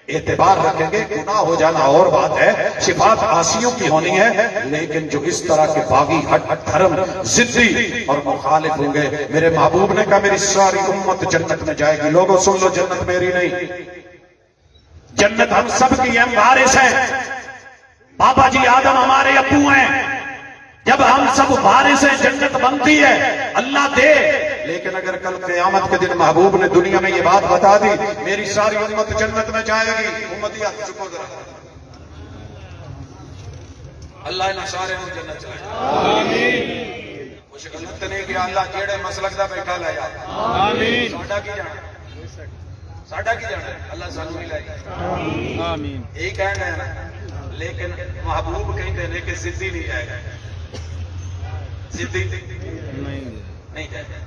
اعتبار رکھیں گے۔ گناہ ہو جانا اور بات ہے، شفاعت عاصیوں کی ہونی ہے، لیکن جو اس طرح کے باغی ہٹ دھرم ضدی اور مخالف ہوں گے، میرے محبوب نے کہا میری ساری امت جنت میں جائے گی۔ لوگوں سن لو، جنت میری نہیں، جنت ہم سب کی ہم وارث ہیں۔ بابا جی آدم ہمارے ابو ہیں، جب ہم سب وارث ہیں جنت بنتی ہے، اللہ دے۔ لیکن اگر کل قیامت کے دن محبوب نے دنیا میں یہ بات بتا دی میری ساری امت جنت میں جائے گی، امتی ہاتھ چکو ذرا، اللہ انہاں سارے ہم جنت چلے جائے، آمین۔ کچھ غلط نہیں کیا، اللہ جیڑے مسلک دا بیٹھا لے جائے، آمین۔ ساڈا کی جانا، ساڈا کی جانا، اللہ سانو ہی لے جائے، آمین۔ یہی کہنا ہے نا، لیکن محبوب کہتے ہیں کہ ضدی نہیں جائے گا، ضدی نہیں جائے گا۔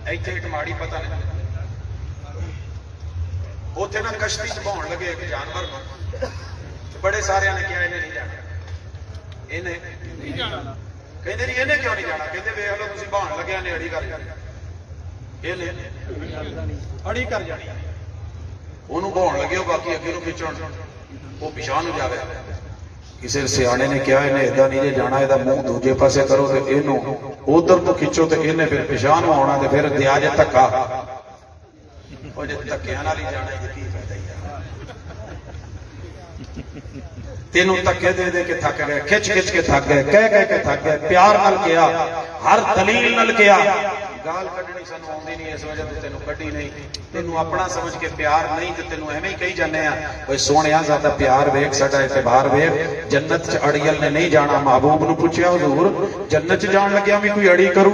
ایتھے ایک ماڑی پتہ نہیں، اوتھے نا کشتی چ بہن لگے ایک جانور کو، بڑے سارے نے کیا انہیں نہیں جانا، انہیں نہیں جانا، کہتے نہیں انہیں کیوں نہیں جانا، کہتے ویکھ لو تسی بہن لگے نے اڑی کر جانی، انہیں اڑی کر جانی، انہوں بہن لگے ہو باقی اگے نو کھچن، وہ پیچھے نو جاوے، ਕਿਸੇ ਸਿਆਣੇ ਨੇ ਕਿਹਾ ਇਹਨੇ ਇਦਾਂ ਨਹੀਂ ਜੇ ਜਾਣਾ, ਇਹਦਾ ਮੂੰਹ ਦੂਜੇ ਪਾਸੇ ਕਰੋ ਤੇ ਇਹਨੂੰ ਉਧਰ ਤੋਂ ਖਿੱਚੋ ਤੇ ਇਹਨੇ ਫਿਰ ਪਿਛਾਂਹ ਨੂੰ ਆਉਣਾ ਤੇ ਫਿਰ ਦਿਆ ਜੇ ਧੱਕਾ। ਉਹ ਜੇ ਧੱਕਿਆਂ ਨਾਲ ਹੀ ਜਾਣਾ ਇਹ ਕੀ ਫਾਇਦਾ ਯਾਰ। ਤੈਨੂੰ ਧੱਕੇ ਦੇ ਦੇ ਕੇ ਥੱਕ ਗਏ, ਖਿੱਚ ਖਿੱਚ ਕੇ ਥੱਕ ਗਏ, ਕਹਿ ਕਹਿ ਕੇ ਥੱਕ ਗਏ, ਪਿਆਰ ਨਾਲ ਕਿਹਾ, ਹਰ ਦਲੀਲ ਨਾਲ ਕਿਹਾ। ਗਾਲ ਕੱਢਣੀ ਸਾਨੂੰ ਆਉਂਦੀ ਨਹੀਂ, ਇਸ ਵਜ੍ਹਾ ਤੋਂ ਤੈਨੂੰ ਕੱਢੀ ਨਹੀਂ। ਤੈਨੂੰ ਆਪਣਾ ਸਮਝ ਕੇ ਪਿਆਰ ਨਹੀਂ ਤੇ ਤੈਨੂੰ ਐਵੇਂ ਹੀ ਕਹੀ ਜਾਂਦੇ ਆ ਓਏ ਸੋਹਣਿਆ ਸਾਡਾ ਪਿਆਰ ਵੇਖ, ਸਾਡਾ ਇਤਬਾਰ ਵੇਖ। ਜੰਨਤ ਚ ਅੜੀਅਲ ਨੇ ਨਹੀਂ ਜਾਣਾ। ਮਹਬੂਬ ਨੂੰ ਪੁੱਛਿਆ ਹਜ਼ੂਰ ਜੰਨਤ ਚ ਜਾਣ ਲੱਗਿਆ ਵੀ ਕੋਈ ਅੜੀ ਕਰੂ?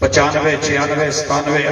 95 96 97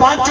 5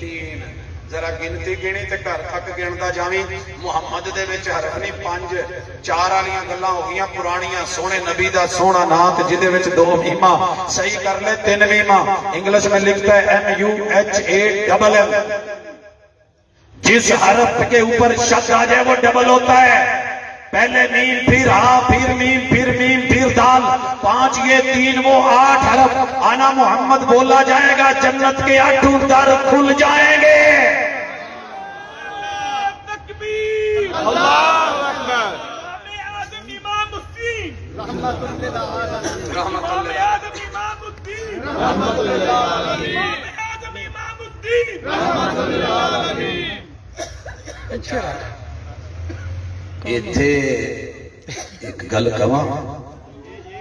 3, ذرا گنتی گنی تے گھر تک گنتا جاویں محمد دے وچ حرف نہیں 5 4 والیاں گلاں ہو گئیاں پرانیاں سونے نبی دا سونا نام تے جدے وچ 2 میما صحیح کر لے 3 میما انگلش میں لکھتا ہے MUHALL جس حرف کے اوپر شد آ جائے وہ ڈبل ہوتا ہے پہلے میم پھر ہاں پھر میم پھر دال 5 یہ 3 وہ 8 حرف آنا محمد بولا جائے گا جنت کے 8 در کھل جائیں گے تکبیر اللہ اکبر آدم امام الدین رحمت للعالمین آدم امام الدین رحمت للعالمین آدم امام الدین رحمت للعالمین ایتھے ایک گل کہاں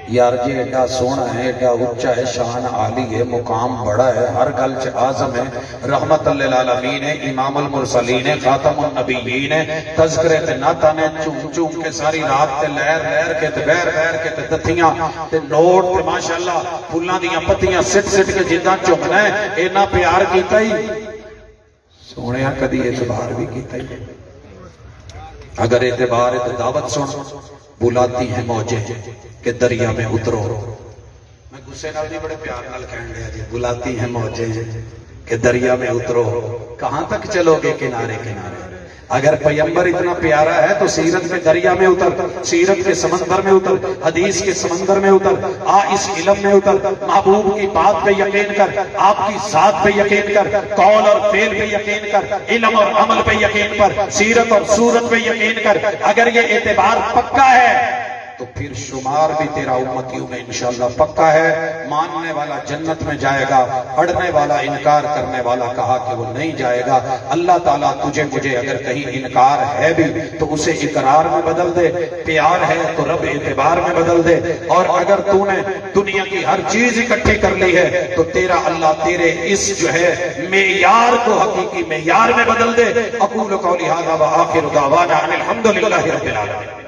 یار جی ایڈا سونا ہے ایڈا اچا ہے شان عالی ہے مقام بڑا ہے ہر گل چ اعظم ہے رحمت للعالمین ہے امام المرسلین ہے خاتم النبیین ہے تذکرے تے نعتاں نے چوم چوم کے ساری رات تے لہر لہر کے تے بہر بہر کے تے دتھیاں تے نوٹ تے ماشاءاللہ پھلاں دیاں پتیاں سٹ سٹ کے جداں چمنا ہے اینا پیار کیتا ہی سونیا کدی اعتبار بھی کیتا ہی اگر اعتبار ہے تو دعوت سن بلاتی ہیں موجیں کہ دریا میں اترو میں غصے نال نہیں بڑے پیار نال کہن لیا جی بلاتی ہیں موجیں کہ دریا میں اترو کہاں تک چلو گے کنارے کنارے اگر پیغمبر اتنا پیارا ہے تو سیرت کے دریا میں اتر سیرت کے سمندر میں اتر حدیث کے سمندر میں اتر اس علم میں اتر محبوب کی بات پہ یقین کر آپ کی ذات پہ یقین کر قول اور فعل پہ یقین کر علم اور عمل پہ یقین پر سیرت اور صورت پہ یقین کر اگر یہ اعتبار پکا ہے تو پھر شمار بھی تیرا امتیوں میں انشاءاللہ پکا ہے ماننے والا جنت میں جائے گا اڑنے والا انکار کرنے والا کہا کہ وہ نہیں جائے گا اللہ تعالیٰ تجھے مجھے اگر کہیں انکار ہے بھی تو اسے اقرار میں بدل دے پیار ہے تو رب اعتبار میں بدل دے اور اگر تو نے دنیا کی ہر چیز اکٹھی کر لی ہے تو تیرا اللہ تیرے اس جو ہے معیار کو حقیقی معیار میں بدل دے اقول قولی ھذا وآخر دعوانا ان الحمدللہ رب العالمین